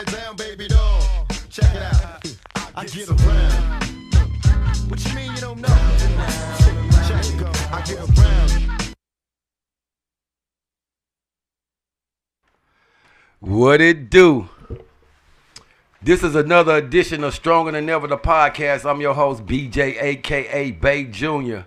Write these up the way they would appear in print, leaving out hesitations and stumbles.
Down, baby doll. Check it out. I get around. What you mean you don't know? Check it go. I get around. What it do? This is another edition of Stronger Than Ever, the podcast. I'm your host, BJ, a.k.a. Bay Jr.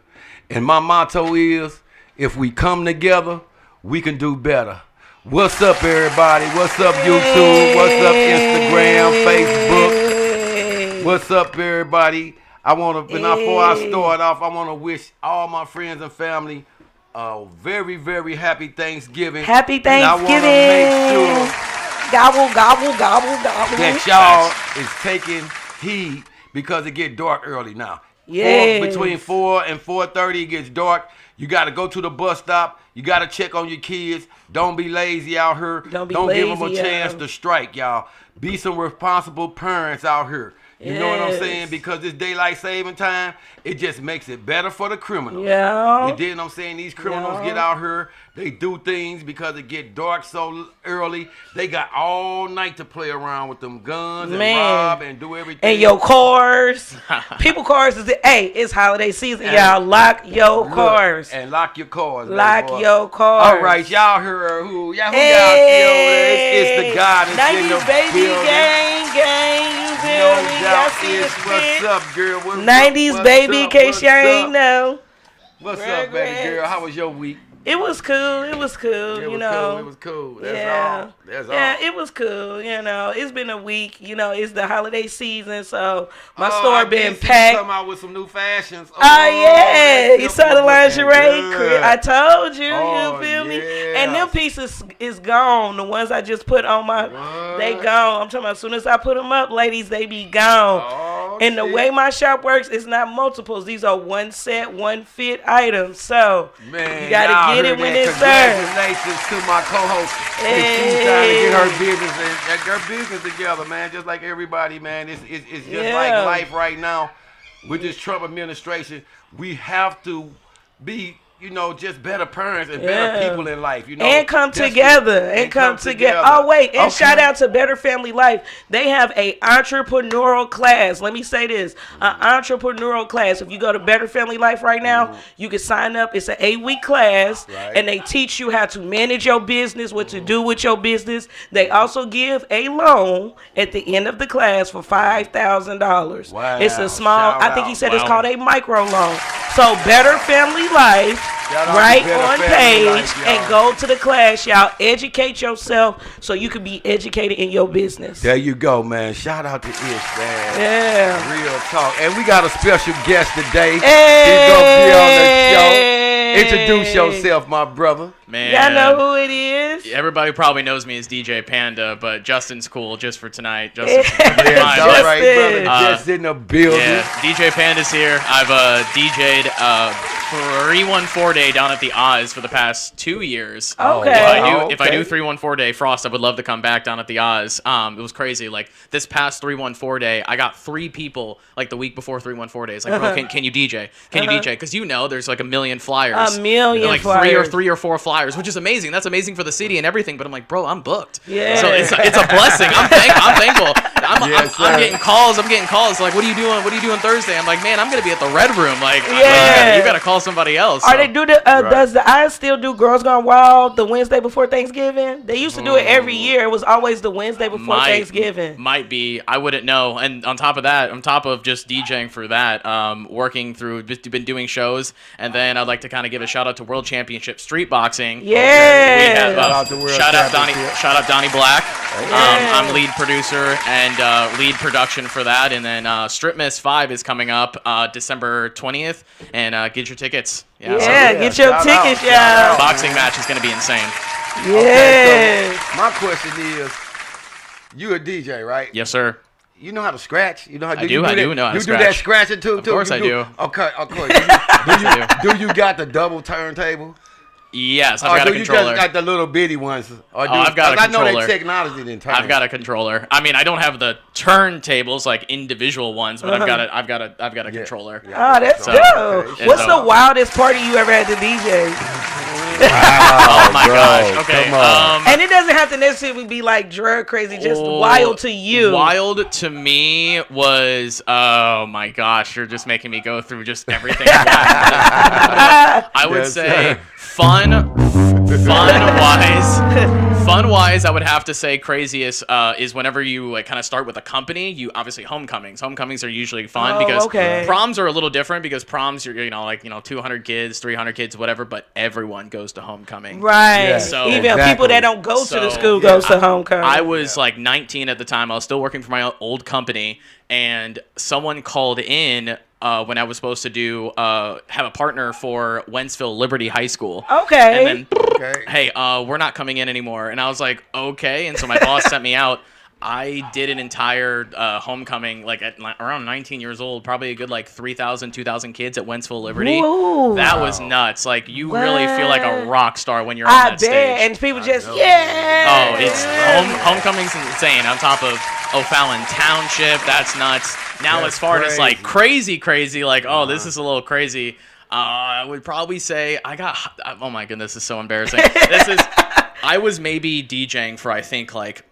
And my motto is, if we come together, we can do better. What's up, everybody? What's up, YouTube? What's up, Instagram, Facebook? What's up, everybody? Before I start off, I want to wish all my friends and family a very, very happy Thanksgiving. Happy Thanksgiving. And I want to make sure gobble, gobble, gobble, gobble. that y'all is taking heed because it get dark early now. Yeah. Between 4 and 4:30, it gets dark. You got to go to the bus stop. You got to check on your kids. Don't be lazy out here. Don't give them a chance to strike, y'all. Be some responsible parents out here. You know what I'm saying? Because this daylight saving time, it just makes it better for the criminals. Yeah. You dig what I'm saying? These criminals get out here. They do things because it get dark so early. They got all night to play around with them guns and rob and do everything. And your cars. People cars is it's holiday season, y'all. Lock your cars. And lock your cars. Lock your cars. All right, y'all heard who? Y'all it's the God that's in the 90s baby building. gang. You feel me? Y'all see the What's up, girl? 90s baby, in case y'all ain't know. What's up, baby girl? How was your week? It was cool. It was cool. It was cool. That's all. It was cool. You know, it's been a week. You know, it's the holiday season, so my store been packed. Come out with some new fashions. You saw the lingerie. I told you. You feel me? And them pieces is gone. The ones I just put on they gone. I'm talking about as soon as I put them up, ladies, they be gone. And the way my shop works, it's not multiples. These are one set, one fit items. So you gotta get it when it's served. Congratulations to my co-host. She's trying to get her business together, man. Just like everybody, man. It's just like life right now with this Trump administration. We have to be, just better parents and better people in life, And come together. Oh, wait. And shout out to Better Family Life. They have a entrepreneurial class. Let me say this. An entrepreneurial class. If you go to Better Family Life right now, you can sign up. It's an 8-week class. And they teach you how to manage your business, what to do with your business. They also give a loan at the end of the class for $5,000. Wow. It's a small, I think he said it's called a micro loan. So Better Family Life. Right on page and go to the class, y'all. Educate yourself so you can be educated in your business. There you go, man. Shout out to Ish, man. Yeah. Real talk. And we got a special guest today. Hey. He's going to be on the show. Introduce yourself, my brother. Man. Y'all know who it is? Everybody probably knows me as DJ Panda, but Justin's cool just for tonight. Justin. All right, brother. Just in the building. Yeah, DJ Panda's here. I've DJ'd 314 Day down at the Oz for the past 2 years. Okay. If I do 314 Day Frost, I would love to come back down at the Oz. It was crazy. Like this past 314 Day, I got 3 people like the week before 314 Day. It's like, bro, can you DJ? Can you DJ? Because there's like a million flyers. A million like flyers. three or four flyers, which is amazing. That's amazing for the city and everything. But I'm like, bro, I'm booked. Yeah. So it's a blessing. I'm thankful. I'm getting calls. Like, what are you doing? What are you doing Thursday? I'm like, man, I'm gonna be at the Red Room. Like, you gotta call somebody else. Are they do the? Does the I still do Girls Gone Wild the Wednesday before Thanksgiving? They used to do it every year. It was always the Wednesday before Thanksgiving. Might be. I wouldn't know. And on top of that, on top of just DJing for that, working through, just been doing shows, and then I'd like to kind of give a shout out to World Championship Street Boxing. Yeah. We have shout out Donnie Black. I'm lead producer and lead production for that. And then Strip Miss 5 is coming up December 20th, and get your tickets. Get your tickets, y'all. Boxing match is going to be insane. Yeah. Okay, so my question is, you a DJ, right? Yes, sir. You know how to scratch? You know how to I do know how to scratch. You do that scratching too? Of course I do. Okay, of course. Do you got the double turntable? Yes, I've got a controller. You just got the little bitty ones? I've got a controller. I know that technology didn't turn. I've got a controller. I mean, I don't have the turntables like individual ones, but I've got a controller. Oh, that's dope. What's the wildest party you ever had to DJ? Oh my gosh. Okay. Come on. And it doesn't have to necessarily be like drug crazy, just wild to you. Wild to me was, oh my gosh, you're just making me go through just everything. I would Yes, say sir. fun wise, I would have to say craziest is whenever you like kind of start with a company. You obviously homecomings. Homecomings are usually fun because proms are a little different because proms you're 200 kids, 300 kids, whatever, but everyone goes to homecoming. Right. Yeah, So even exactly. people that don't go to the school goes to homecoming. I was like 19 at the time. I was still working for my old company, and someone called in when I was supposed to do have a partner for Wentzville Liberty High School. Okay. And then, hey, we're not coming in anymore. And I was like, okay. And so my boss sent me out. I did an entire homecoming, like at around 19 years old, probably a good like 3,000, 2,000 kids at Wentzville Liberty. Whoa. That was nuts. Like you really feel like a rock star when you're on I that bet. stage. And people just, Oh, it's homecoming's insane. On top of O'Fallon Township, that's nuts. Now That's as far as like crazy. crazy, like this is a little crazy. I would probably say oh my goodness, this is so embarrassing. I was maybe DJing for I think like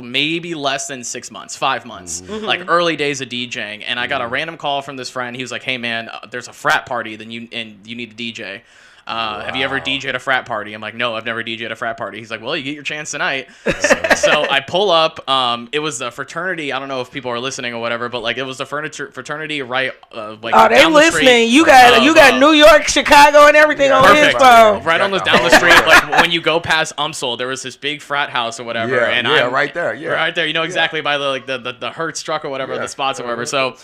maybe less than 6 months, 5 months, like early days of DJing, and I got a random call from this friend. He was like, "Hey man, there's a frat party, you need a DJ. Have you ever DJ'd a frat party?" I'm like, "No, I've never DJ'd a frat party." He's like, "Well, you get your chance tonight." So I pull up. It was the fraternity. I don't know if people are listening or whatever, but like it was the fraternity right like oh, they down the listening. street. You got New York, Chicago, and everything on his phone. Right on down the street. Like when you go past UMSL, there was this big frat house or whatever. Yeah, and yeah, I'm right there. Yeah, right there. You know exactly by the Hertz truck or whatever, the spots or whatever. So.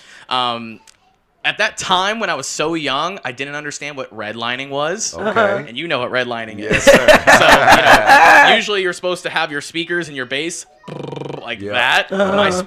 At that time, when I was so young, I didn't understand what redlining was. Okay. And you know what redlining is. Yes, sir. So, usually you're supposed to have your speakers and your bass like that.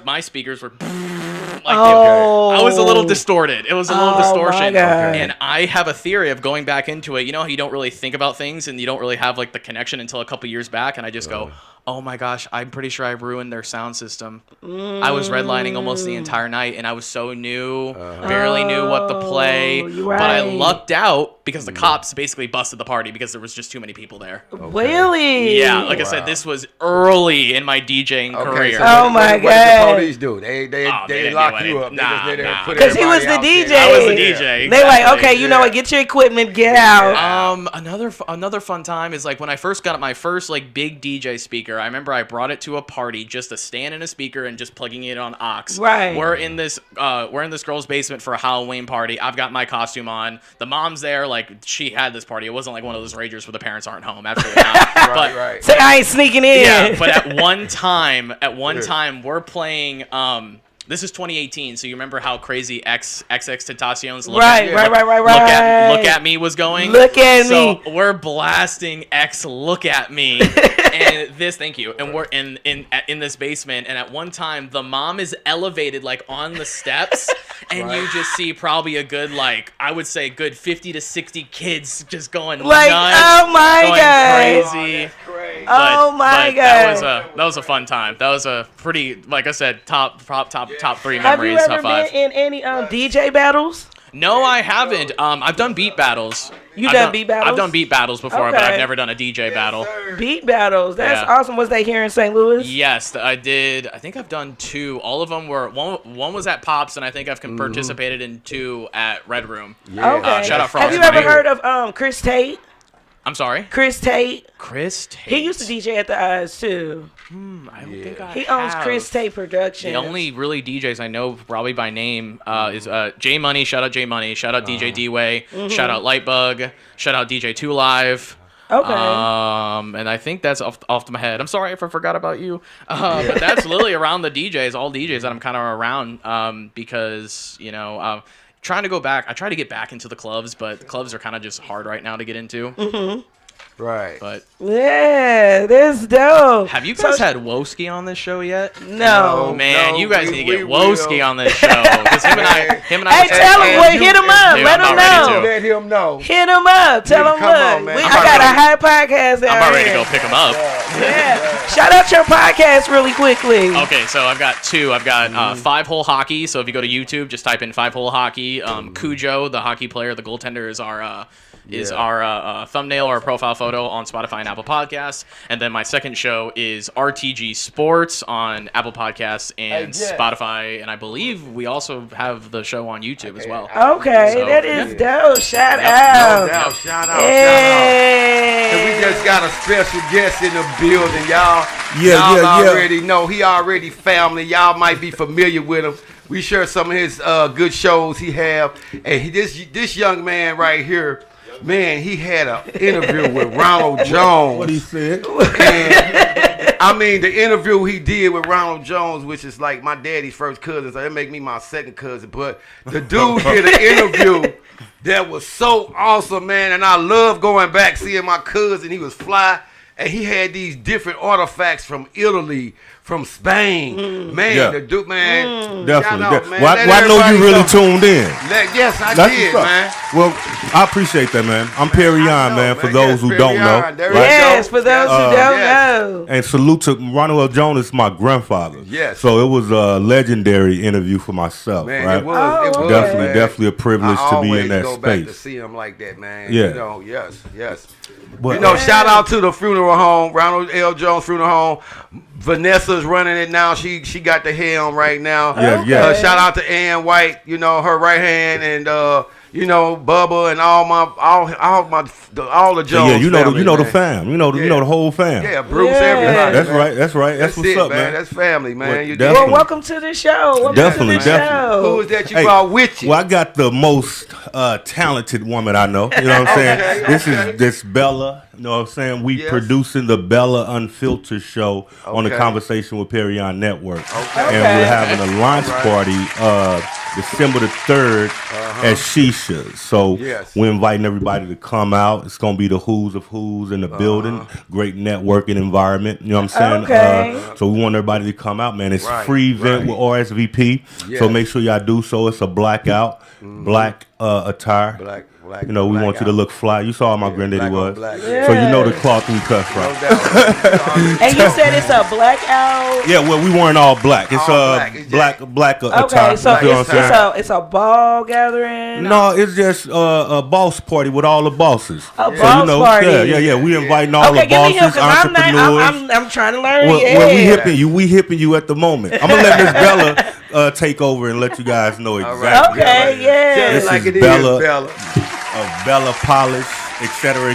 My speakers were like I was a little distorted. It was a little distortion. And I have a theory of going back into it. You know how you don't really think about things and you don't really have like the connection until a couple years back, and I just go, oh my gosh, I'm pretty sure I ruined their sound system. I was redlining almost the entire night, and I was so new, barely knew what to play. But I lucked out because the cops basically busted the party because there was just too many people there. Really? Yeah, like I said, this was early in my DJing career. So What did the police do? They didn't locked do you up. anything. Because he was the DJ. I was the DJ. They like, exactly. okay, you know what? Get your equipment, get out. Another fun time is like when I first got my first like big DJ speaker. I remember I brought it to a party just to stand in a speaker and just plugging it on aux. Right. We're in this girl's basement for a Halloween party. I've got my costume on. The mom's there, like she had this party. It wasn't like one of those ragers where the parents aren't home. Absolutely not. Right. Say I ain't sneaking in. Yeah, but at one time we're playing this is 2018, so you remember how crazy XXXTentacion's Look at Me was going? Look at me. So we're blasting Look at Me. And thank you. And we're in this basement, and at one time the mom is elevated like on the steps, and you just see probably a good I would say good 50 to 60 kids just going like nuts, oh my going god, crazy. Oh my god, that was a fun time. That was a pretty, like I said, top 3 memories. Have you ever top 5. been in any DJ battles? No, I haven't. I've done beat battles. I've done beat battles? I've done beat battles before, but I've never done a DJ battle. Beat battles. That's awesome. Was they here in St. Louis? Yes, I did. I think I've done 2. All of them were one was at Pops, and I think I've participated in 2 at Red Room. Yeah. Okay. Shout out Frost. Have you ever heard of Chris Tate? I'm sorry? Chris Tate. He used to DJ at the Eyes too. I don't think I He owns have. Chris Tate Productions. The only really DJs I know probably by name is J Money. Shout out J Money. Shout out DJ D-Way. Shout out Lightbug. Shout out DJ 2 Live. Okay. And I think that's off my head. I'm sorry if I forgot about you. But that's literally around the DJs, all DJs that I'm kind of around because, trying to go back. I try to get back into the clubs, but the clubs are kind of just hard right now to get into. Right. But yeah, that's dope. have you guys had Woski on this show yet? No. Man, you guys need to get Woski on this show. Because him and I. Hey, tell him, hit him up. Dude, Let I'm him about know. Let him know. Hit him up. Tell him, come on, look, man. I got a high podcast I'm out about ready to here. go pick him up. Yeah. Shout out your podcast really quickly. Okay, so I've got 2. I've got 5 Hole Hockey. So if you go to YouTube, just type in 5 Hole Hockey. Cujo, the hockey player, the goaltender, is our is our thumbnail or profile photo on Spotify and Apple Podcasts. And then my second show is RTG Sports on Apple Podcasts and Spotify. And I believe we also have the show on YouTube as well. Okay, so, that is dope. Shout out. No doubt. Shout out. And we just got a special guest in the building, y'all. Y'all already know. He already family. Y'all might be familiar with him. We share some of his good shows he have. And this young man right here, man, he had an interview with Ronald Jones. What he said. And, I mean, the interview he did with Ronald Jones, which is like my daddy's first cousin, so that make me my second cousin. But the dude did an interview that was so awesome, man. And I love going back, seeing my cousin. He was fly. And he had these different artifacts from Italy, from Spain. Man, the dude, man. Definitely. Out, man. Well, I know you really tuned in. Yes, I did, man. Well, I appreciate that, man. I'm Piereun, man, for those who don't know. Yes, for those who don't know. And salute to Ronald Jones, my grandfather. Yes. So it was a legendary interview for myself, man, right? It was Definitely a privilege to be in that go space. Back to see him like that, man. Yeah. You know, yes. But, Shout out to the funeral home, Ronald L. Jones Funeral Home. Vanessa's running it now. She got the helm right now. Shout out to Ann White, her right hand, and Bubba and all the Jones. Yeah, you family, know the fam. You know the whole fam. Yeah, Bruce, everybody. That's right. That's what's up, man. That's family, man. Well, welcome to the show. Definitely. Show. Who is that you brought with you? Well, I got the most talented woman I know. You know what I'm saying? This Bella. You know what I'm saying? We producing the Bella Unfiltered show on the Conversation with Piereun Network. And we're having a launch party December the 3rd at Shisha's. So we're inviting everybody to come out. It's going to be the who's of who's in the building. Great networking environment. You know what I'm saying? So we want everybody to come out, man. It's a free event with RSVP. So make sure y'all do so. It's a blackout, black attire. Black. We want you to look fly. You saw how my granddaddy was. So you know the cloth we cut from. And you said it's a blackout? Yeah, well, we weren't all black. It's black attire. Okay, so it's a ball gathering? No, it's just a boss party with all the bosses. A boss party? Yeah. We inviting all the bosses, entrepreneurs. I'm trying to learn. Well, we hipping you at the moment. I'm going to let Miss Bella take over and let you guys know exactly. Okay, yeah. This is Bella. Bella Polish, etc.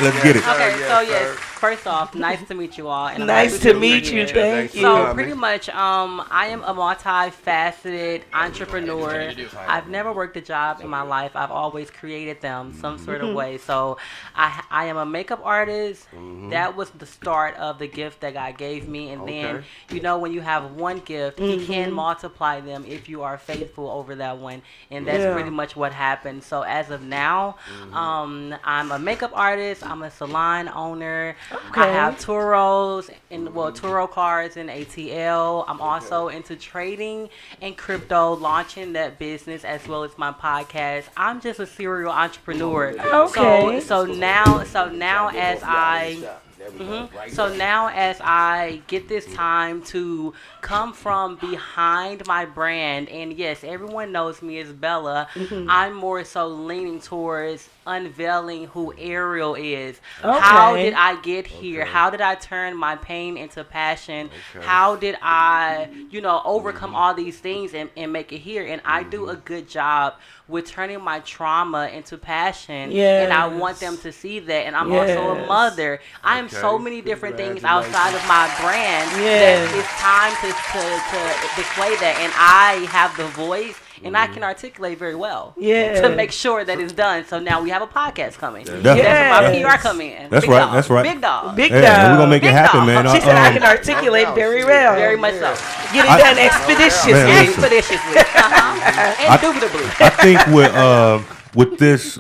Let's get it. Okay, so yes, first off, nice to meet you all. And nice to meet you. Thank you. So pretty much, I am a multi-faceted entrepreneur. I've never worked a job in my life. I've always created them some sort of way. So I am a makeup artist. That was the start of the gift that God gave me. And then, when you have one gift, He can multiply them if you are faithful over that one. And that's pretty much what happened. So as of now, I'm a makeup artist. I'm a salon owner. I have Turos Turo cards and ATL. I'm also into trading and crypto, launching that business as well as my podcast. I'm just a serial entrepreneur. Okay. So now as I get this time to come from behind my brand, and yes, everyone knows me as Bella, I'm more so leaning towards unveiling who Ariel is. How did I get here? How did I turn my pain into passion? How did I, overcome all these things and make it here? And I do a good job with turning my trauma into passion. And I want them to see that. And I'm also a mother. I am so many different things outside of my brand that it's time to display that. And I have the voice. And I can articulate very well to make sure that it's done. So now we have a podcast coming. That's where my PR come in. That's right. Big dog. Big dog. We're going to make it happen, man. She said I can articulate very well. Very much so. Get it done expeditiously. Expeditiously. Indubitably. I think with this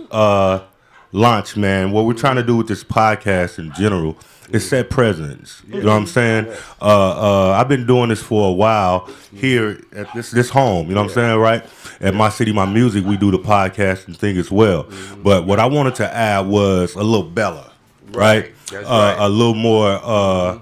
launch, man, what we're trying to do with this podcast in general is set precedents. You know what I'm saying? I've been doing this for a while here at this home. You know what I'm saying, right? At Mycitymymusic, we do the podcast and thing as well. But what I wanted to add was a little Bella, right? A little more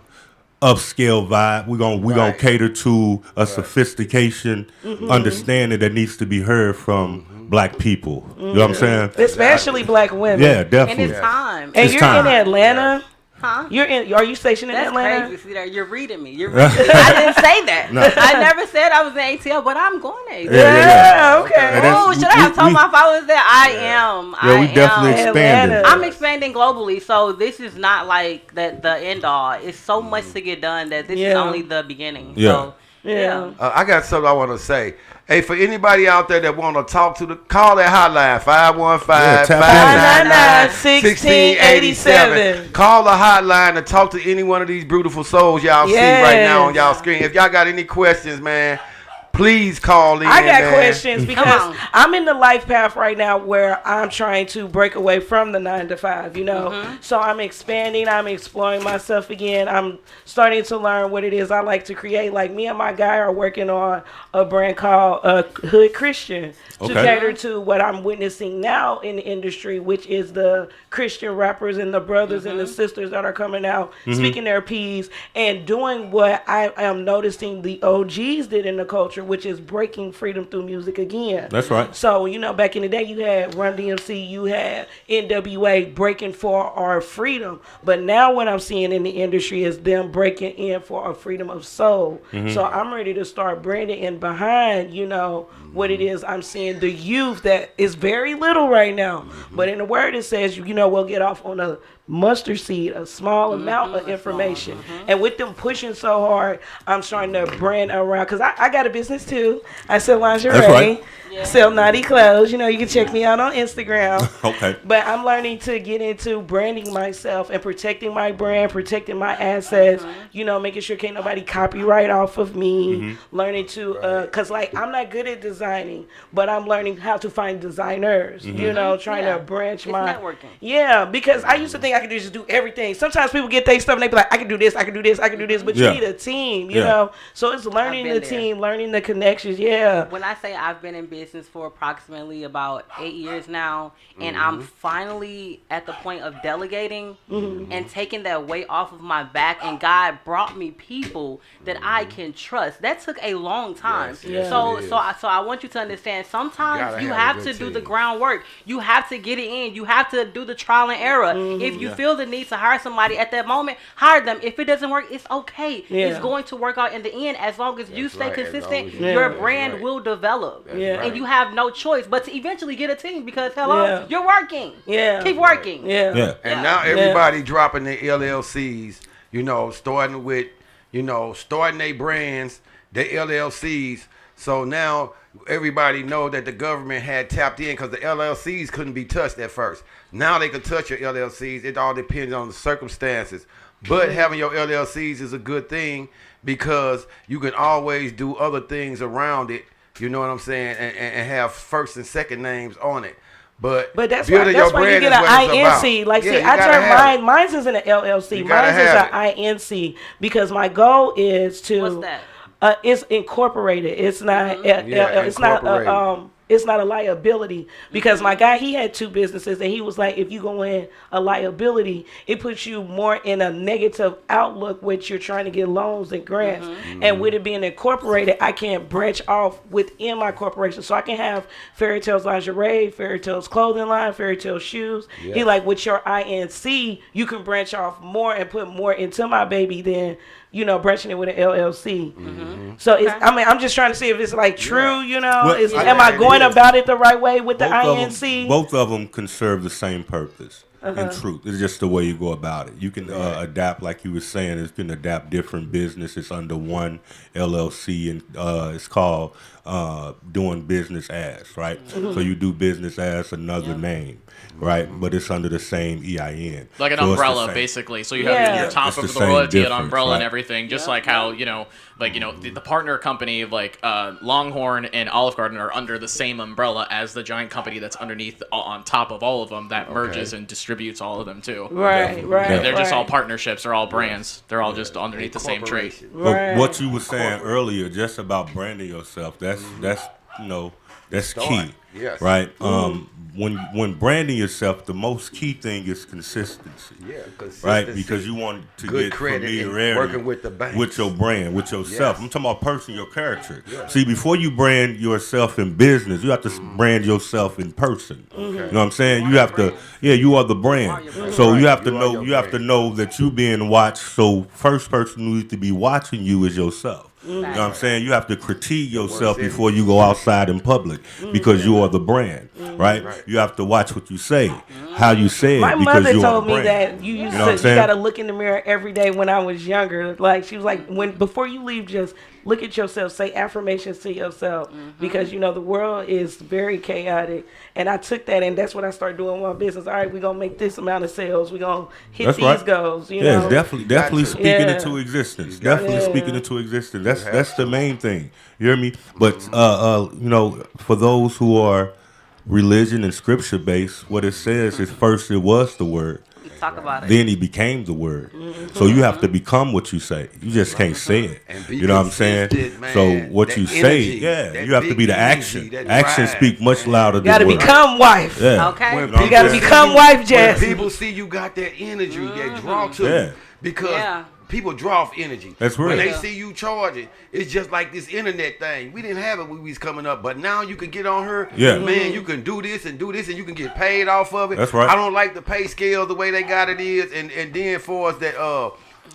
upscale vibe. We're gonna cater to a sophistication, understanding that needs to be heard from Black people. You know what I'm saying? Especially Black women. Yeah, definitely. And it's time. And It's you're time. in Atlanta. Huh? Are you stationed in That's Atlanta? crazy. See that? You're reading me. You're reading me. I didn't say that. No. I never said I was in ATL, but I'm going to ATL. Yeah. Okay. Oh, should I have told my followers that? I am. Yeah, we definitely am. expanded. Atlanta. I'm expanding globally, so this is not like the end all. It's so much to get done that this is only the beginning. Yeah. So, yeah. I got something I want to say. Hey, for anybody out there that want to talk to call that hotline, 515-599-1687. Call the hotline and talk to any one of these beautiful souls y'all see right now on y'all screen. If y'all got any questions, man, please call in. I got man. questions because I'm in the life path right now where I'm trying to break away from the 9 to 5, you know. So I'm expanding, I'm exploring myself again. I'm starting to learn what it is I like to create. Like me and my guy are working on a brand called Hood Christian to cater to what I'm witnessing now in the industry, which is the Christian rappers and the brothers and the sisters that are coming out, speaking their piece and doing what I am noticing the OGs did in the culture, which is breaking freedom through music again. That's right. So, you know, back in the day, you had Run DMC, you had NWA breaking for our freedom. But now what I'm seeing in the industry is them breaking in for our freedom of soul. So I'm ready to start branding in behind, you know, what it is I'm seeing the youth that is very little right now. But in the word, it says, you know, we'll get off on a mustard seed, a small amount of information. And with them pushing so hard, I'm starting to brand around because I got a business too. I sell lingerie. That's right. Sell naughty clothes. You know, you can check me out on Instagram. Okay. But I'm learning to get into branding myself and protecting my brand, protecting my assets, you know, making sure can't nobody copyright off of me. Learning to, because like I'm not good at designing, but I'm learning how to find designers, you know, trying to branch my. Networking. Yeah, because I used to think I could just do everything. Sometimes people get their stuff and they be like, I can do this, I can do this, I can do this, but you need a team, you know. So it's learning the team, learning the connections. Yeah. When I say I've been in business for approximately about 8 years now, and I'm finally at the point of delegating and taking that weight off of my back, and God brought me people that I can trust. That took a long time. So I want you to understand, sometimes you have to do the groundwork. You have to get it in. You have to do the trial and error. If you feel the need to hire somebody at that moment, hire them. If it doesn't work, it's okay. It's going to work out in the end. As long as you stay consistent, your brand will develop. And you have no choice but to eventually get a team, because you're working. Keep working. And now everybody dropping their LLCs, you know, starting with, you know, starting their brands, their LLCs. So now everybody know that the government had tapped in because the LLCs couldn't be touched at first. Now they can touch your LLCs. It all depends on the circumstances. But having your LLCs is a good thing because you can always do other things around it. You know what I'm saying? And have first and second names on it. But that's why you get an INC. Like, see, I turned mine's isn't an LLC. Mine's is an INC because my goal is to. What's that? It's incorporated. It's not. It's not a liability because my guy, he had 2 businesses and he was like, if you go in a liability, it puts you more in a negative outlook, which you're trying to get loans and grants. And with it being incorporated, I can branch off within my corporation. So I can have Fairy Tales Lingerie, Fairy Tales Clothing Line, Fairy Tales Shoes. He like, with your INC, you can branch off more and put more into my baby than, you know, branching it with an LLC. So it's, I mean, I'm just trying to see if it's like true, you know, well, am I going about it the right way with the INC? Both of them can serve the same purpose. In truth, it's just the way you go about it. You can adapt, like you were saying, you can adapt different businesses under one LLC, and it's called doing business as, right? So you do business as another name, right? But it's under the same EIN. Like an umbrella, basically. So you have your top of the royalty and umbrella and everything, just like how, you know, like, you know, the partner company of like Longhorn and Olive Garden are under the same umbrella as the giant company that's underneath, on top of all of them, that merges and distributes all of them too. Right. They're just all partnerships. They're all brands. They're all just underneath the same tree. But what you were saying earlier, just about branding yourself, that's you know, That's key. Yes. Right? When branding yourself, the most key thing is consistency. Yeah, consistency. Right? Because you want to Good get credit and familiarity working with the banks. with your brand, with yourself. Yes. I'm talking about person, your character. See, before you brand yourself in business, you have to brand yourself in person. You know what I'm saying? You have to, you are the brand. So you have to know, that you being watched. So first person who needs to be watching you is yourself. You know what I'm saying? You have to critique yourself before you go outside in public because you are the brand, right? You have to watch what you say, how you say it, My because mother you are told the me brand. that you used You know what I'm to, you saying? got to look in the mirror every day when I was younger. Like, she was like, before you leave, just look at yourself, say affirmations to yourself because, you know, the world is very chaotic. And I took that and that's what I started doing with my business. All right, we're going to make this amount of sales. We're going to hit these goals. You know? It's definitely speaking into existence. Definitely speaking into existence. That's the main thing. You hear me? But, you know, for those who are religion and scripture based, what it says is first it was the word. Talk about it. Then he became the word. So you have to become what you say. You just can't say it. You know what I'm saying? Man. So what That you energy, say, that you have to big be the energy, action. that Action drive, speak much louder You got to than words. become wife. Yeah. Okay. When You know what You got to I'm saying? become wife, When Jess. people see you got that energy, that draw to you, because people draw off energy. That's real. When they see you charging, it's just like this internet thing. We didn't have it when we was coming up, but now you can get on her. Yeah. Man, you can do this, and you can get paid off of it. That's right. I don't like the pay scale the way they got it is, and then for us that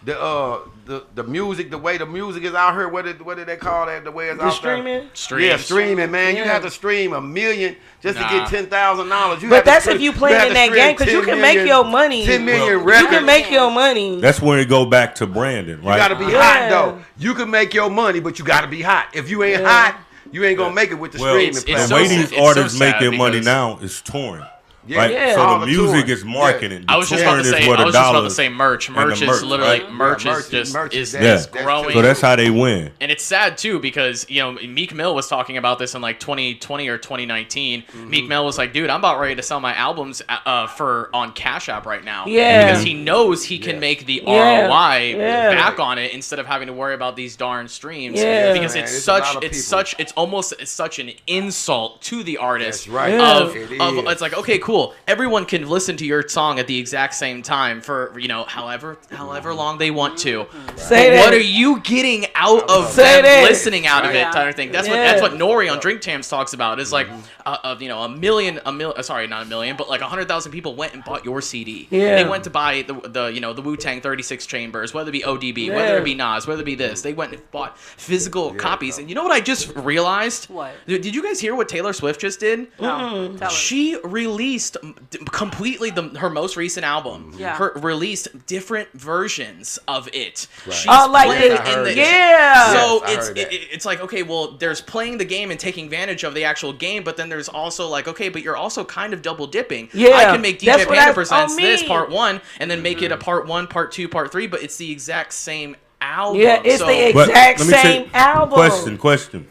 the music, the way the music is out here, what did they call that? The way it's out there. Yeah, streaming, man. You have to stream $1 million just to get $10,000. But that's if you playing in that game because you can make your money. 10 million You records. can make your money. That's when it go back to branding, right? You gotta be hot though. You can make your money, but you gotta be hot. If you ain't hot, you ain't gonna make it with the streaming platform. The way these artists so make sad their money because- now is touring. Yeah. Right? Yeah. So All the the music touring. is marketing. I was just about to say. Merch. Merch is literally merch is just is growing. So that's how they win. And it's sad too because Meek Mill was talking about this in like 2020 or 2019. Meek Mill was like, "Dude, I'm about ready to sell my albums on Cash App right now." Yeah. Because he knows he can make the ROI back on it instead of having to worry about these darn streams. Yeah. Because Man, it's almost such an insult to the artist. That's right. It's like, okay, cool. Everyone can listen to your song at the exact same time for however long they want to. Say But that. what are you getting out of Say them that. listening out of it? Type of thing. That's what Nori on Drink Tams talks about. Is like not a million, but like 100,000 people went and bought your CD. Yeah. They went to buy the Wu-Tang 36 Chambers, whether it be ODB, whether it be Nas, whether it be this. They went and bought physical copies. And you know what I just realized? What? Did you guys hear what Taylor Swift just did? No. Tell us. She released completely her most recent album. Yeah. Her released different versions of it. Right. She's like playing the- in the yeah. So Yes, I heard that. it's like, okay, well, there's playing the game and taking advantage of the actual game, but then there's also like, okay, but you're also kind of double dipping. Yeah. I can make That's DJ what Panda I presents this mean. part 1 and then make it a part 1, part 2, part 3, but it's the exact same album. Yeah, it's So- the But exact let me same say- album. Question.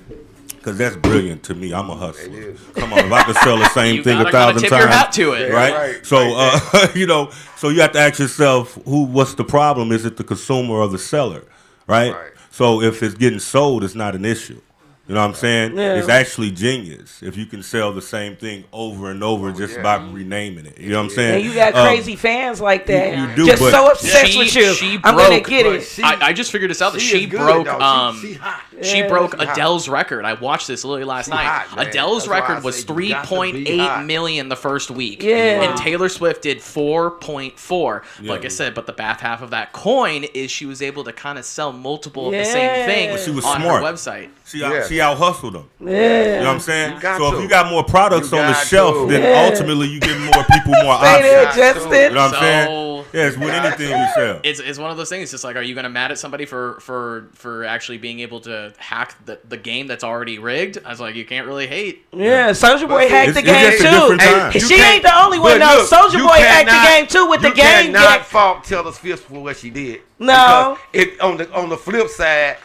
Because that's brilliant to me. I'm a hustler. Come on, if I could sell the same You thing gotta 1,000 tip times, your hat to it. right? Right, So, right. so you have to ask yourself, what's the problem? Is it the consumer or the seller, right? Right. So if it's getting sold, it's not an issue. You know what I'm saying? Yeah. It's actually genius if you can sell the same thing over and over just by renaming it. You know what I'm saying? And you got crazy fans like that. you do, just but so obsessed with you. She I'm gonna broke- get but it. she- I just figured this out that she is good, broke though. She hot. she Yeah. broke She hot. Adele's record. I watched this literally last night. hot, man. Adele's That's why I record was say you got to be 3.8 hot. million the first week. Yeah. And Taylor Swift did 4.4. Like I said, but the back half of that coin is she was able to kind of sell multiple of the same thing But she was on smart. her website. She out hustled them. Yeah. You know what I'm saying? You got So to. if you got more products You on the got shelf, to. then Yeah. ultimately you give more people more Say options. that, Justin. You know what I'm So- saying? Yeah, it's with anything you sell. It's one of those things. It's just like, are you gonna mad at somebody for actually being able to hack the game that's already rigged? I was like, you can't really hate. Yeah, Soulja Boy But hacked it's the game just a different time. too. You She can't- ain't the only one. but No, look, Soulja you Boy hacked the cannot- game too with the you game. cannot fault Taylor Swift for what she did. No. Because on the flip side,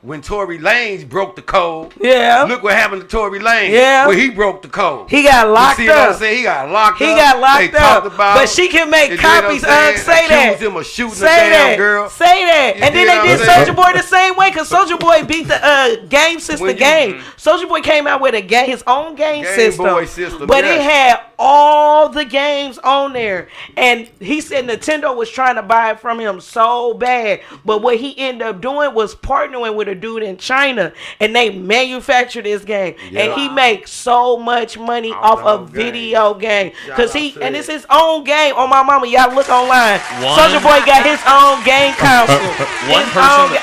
when Tory Lanez broke the code. Yeah. Look what happened to Tory Lanez. Yeah. When he broke the code. He got locked you see up. What I'm saying? He got locked He up. got locked they up. Talked about, but she can make you know copies. what I'm saying? Say that. Accused him of shooting say a damn that. girl. Say that. You And then know they what did I'm saying? Soulja Boy the same way because Soulja Boy beat the game system game. Soulja Boy came out with a game, his own game system. Boy system. But it yes. had all the games on there. And he said Nintendo was trying to buy it from him so bad. But what he ended up doing was partnering with a dude in China. And they manufactured this game. Yeah. And he makes so much money off a video game. Because it's his own game. On my mama, y'all look online. Soulja Boy got his own game console.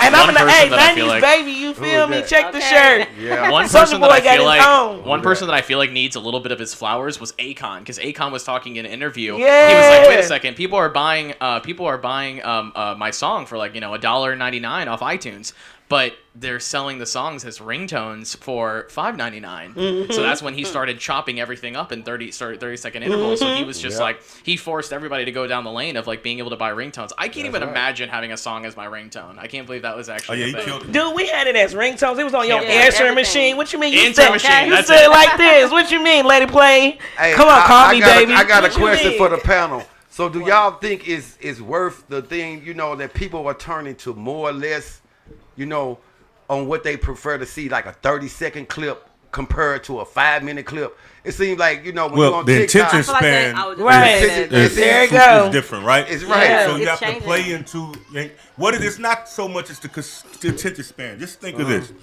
And I'm gonna, hey, 90s baby, you feel me? Check the shirt. Yeah. One person that I feel like needs a little bit of his flowers was Akon, because Akon was talking in an interview. Yeah. He was like, "Wait a second, people are buying my song for like $1.99 off iTunes, but they're selling the songs as ringtones for $5.99." So that's when he started chopping everything up in 30-second intervals. So he was just like, he forced everybody to go down the lane of like being able to buy ringtones. I can't even imagine having a song as my ringtone. I can't believe that was actually a thing. Dude, we had it as ringtones. It was on your answering machine. What you mean? You Answering machine. You said it like this. What you mean? Let it play. Hey, Come on, call me, baby. I got What a you question mean? for the panel. So do y'all think it's worth the thing, that people are turning to more or less, on what they prefer to see, like a 30-second clip compared to a 5-minute clip? It seems like, when you're on the TikTok, attention span There you go. is different, right? It's right. Yeah. So you have changing. to play into what it is. Not so much as the attention span. Just think of this.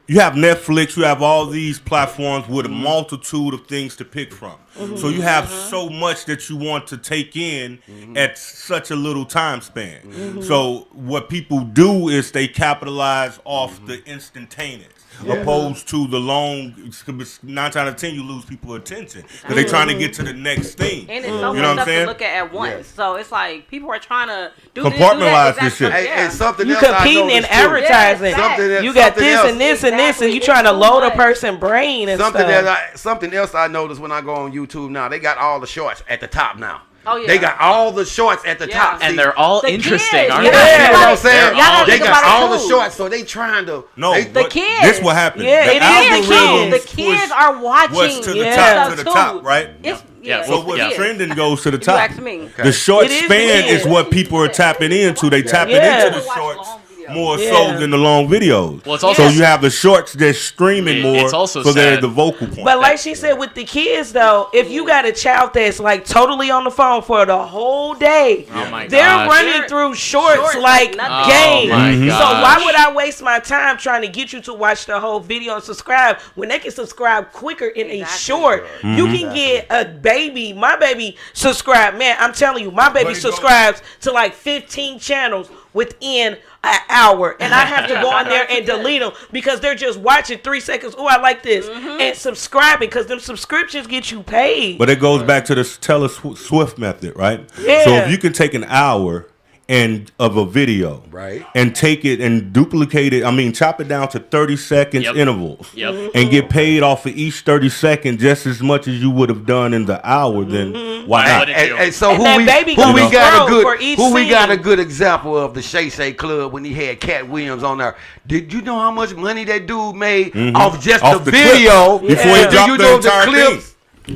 You have Netflix, you have all these platforms with a multitude of things to pick from. So you have so much that you want to take in at such a little time span. So what people do is they capitalize off the instantaneous. Opposed to the long, 9 times out of 10 you lose people's attention because they're trying to get to the next thing. And it's so much stuff to look at once. Yeah. So it's like people are trying to compartmentalize this shit. And something you else competing in advertising. You got this and this and this, and you trying to load a person's brain and stuff. Something else I noticed when I go on YouTube now, they got all the shorts at the top now. Oh, yeah. They got all the shorts at the top. And they're all interesting, aren't they? they? You know what I'm saying? They got all the too. shorts, so they trying to. No, the kids. This what happened. Yeah, it is. The kids are watching. What's to the top, right? So what trending goes to the top. You ask me. The short span is what people are tapping into. They tapping into the shorts more so than the long videos. Well, it's also so you have the shorts that's streaming more. It's also so they're sad. the vocal point. But like she said, with the kids though, if you got a child that's like totally on the phone for the whole day, they're running through shorts like games. So why would I waste my time trying to get you to watch the whole video and subscribe when they can subscribe quicker in a short? You can get a baby. My baby subscribe. Man, I'm telling you, my baby subscribes to like 15 channels within an hour, and I have to go in there and delete them because they're just watching 3 seconds. Oh, I like this, and subscribing because them subscriptions get you paid. But it goes back to the Taylor Swift method, right? Yeah. So if you can take an hour of a video, right, and take it and duplicate it, chop it down to 30 seconds intervals, and get paid off of each 30 seconds just as much as you would have done in the hour, then why not? And so who we got a good example of the Shay Shay Club when he had Cat Williams on there. Did you know how much money that dude made off just the video before he dropped the entire thing?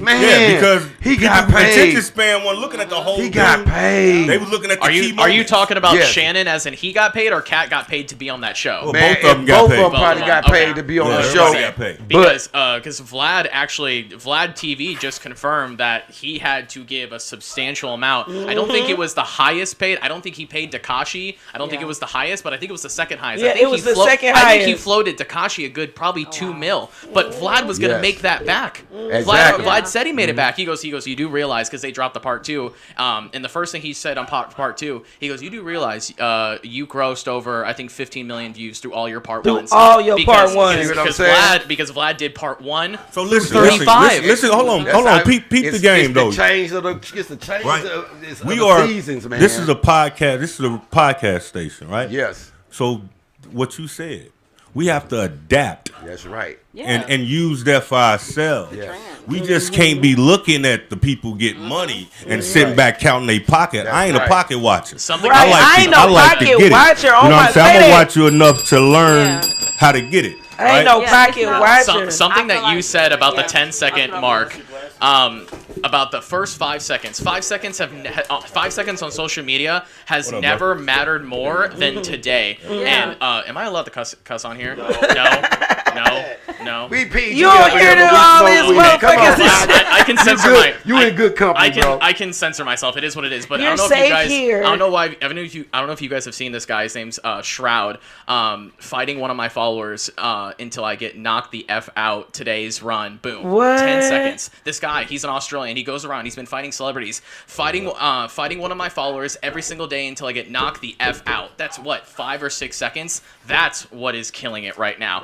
Man, because he got paid. Attention span wasn't looking at the whole thing. He got paid. They was looking at the key Are you talking about Shannon as in he got paid or Kat got paid to be on that show? Well, both of them got paid. Both of them probably got paid to be on the show. Got paid. Because Vlad TV just confirmed that he had to give a substantial amount. I don't think it was the highest paid. I don't think he paid Tekashi. I don't think it was the highest, but I think it was the second highest. Yeah, I think it was the second highest. I think he floated Tekashi a good probably $2 million. But Vlad was going to make that back. Exactly. Vlad said he made it back. He goes, you do realize, because they dropped the part 2, and the first thing he said on part 2, he goes, you do realize you grossed over, I think, 15 million views through all your part 1s. All your part 1s. Because Vlad did part 1. So listen, 35. listen, hold on. Peep the game, though. It's the change of we the are, seasons, man. This is a podcast. This is a podcast station, right? Yes. So what you said, we have to adapt. That's right. And use that for ourselves. Yes. We just can't be looking at the people get money and sitting back counting their pocket. I ain't a pocket watcher. I ain't no pocket watcher. You know what I'm saying? I'm gonna watch you enough to learn how to get it. I ain't right? no pocket watcher. Something that you like- said about the yeah. 10-second mark, about the first 5 seconds. 5 seconds 5 seconds on social media has What up, never mattered more than today. Yeah. And am I allowed to cuss on here? No. We PG. You don't hear them all these motherfuckers. I can censor You in good company, bro. I can censor myself. It is what it is. But You're I don't know if you safe guys. here. I don't know why. I don't know if you guys have seen this guy. His name's Shroud. Fighting one of my followers until I get knocked the f out. Today's run. Boom. What? 10 seconds. This guy. He's an Australian. He goes around. He's been fighting celebrities. Fighting one of my followers every single day until I get knocked the f out. That's what 5 or 6 seconds. That's what is killing it right now.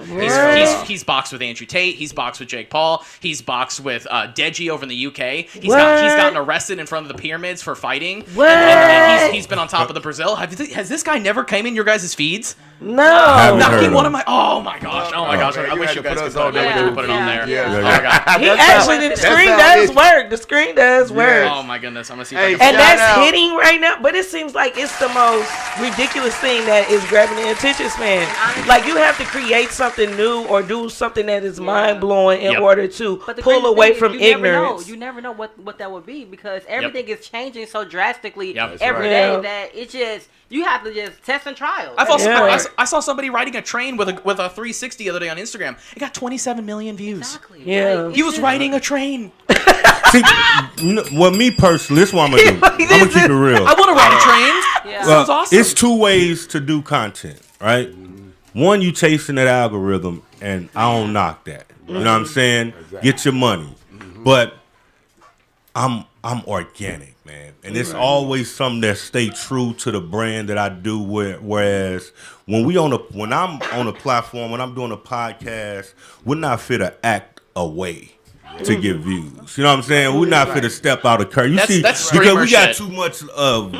He's boxed with Andrew Tate. He's boxed with Jake Paul. He's boxed with Deji over in the UK. He's gotten arrested in front of the pyramids for fighting. What? And he's been on top of the Brazil. Has this guy never came in your guys' feeds? No. Haven't heard Knocking of one him. of my. Oh my gosh. I you wish had you to guys put could us put on it there. on. Yeah. We put it on there. Yeah. Oh my god. He That's actually, the how- screen that's how does it- work. The screen does work. Oh my goodness. I'm gonna see if Hey, I can. And Shout that's out. hitting right now, but it seems like it's the most ridiculous thing that is grabbing the attention span. Like you have to create something new or do something that is mind blowing in Yep. order to But the pull crazy away thing is from you never know. ignorance. You never know what that would be because everything is changing so drastically Yep. every right. day Yeah. that it just you have to just test and trial. I saw somebody riding a train with a 360 the other day on Instagram. It got 27 million views. Exactly. Yeah. Like, He it's was just- riding a train. See, well, me personally, this is what I'm gonna do. I'm gonna keep it real. I want to ride a train. Yeah. Sounds awesome. It's two ways to do content, right? One, you chasing that algorithm, and I don't knock that. You know what I'm saying? Get your money, but I'm organic, man, and it's always something that stay true to the brand that I do. Whereas when I'm on a platform, when I'm doing a podcast, we're not fit to act away to get views. You know what I'm saying? We're not fit to step out of curve. You see, that's because streamer we got shit. too much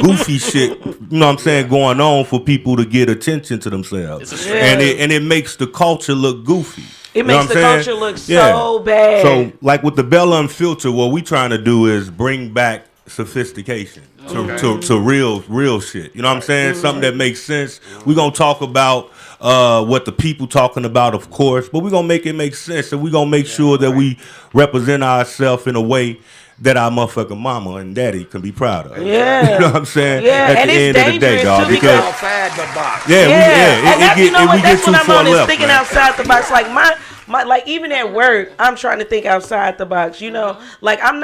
goofy shit. You know what I'm saying? Going on for people to get attention to themselves, It's a and it makes the culture look goofy. It You know makes what the I'm culture saying? look so bad. So, like with the Bella Unfiltered, what we trying to do is bring back sophistication to real shit. You know what I'm saying? Something that makes sense. We're gonna talk about what the people talking about, of course, but we're gonna make it make sense, and we're gonna make sure that we represent ourselves in a way that our motherfucking mama and daddy can be proud of. Yeah. You know what I'm saying? Yeah, At and the it's end of the day, dangerous, dog. too, Because Outside the box. and that's, you know what? we That's get too what I'm far on is left. thinking man. outside the box. Like my like even at work, I'm trying to think outside the box. You know, like I'm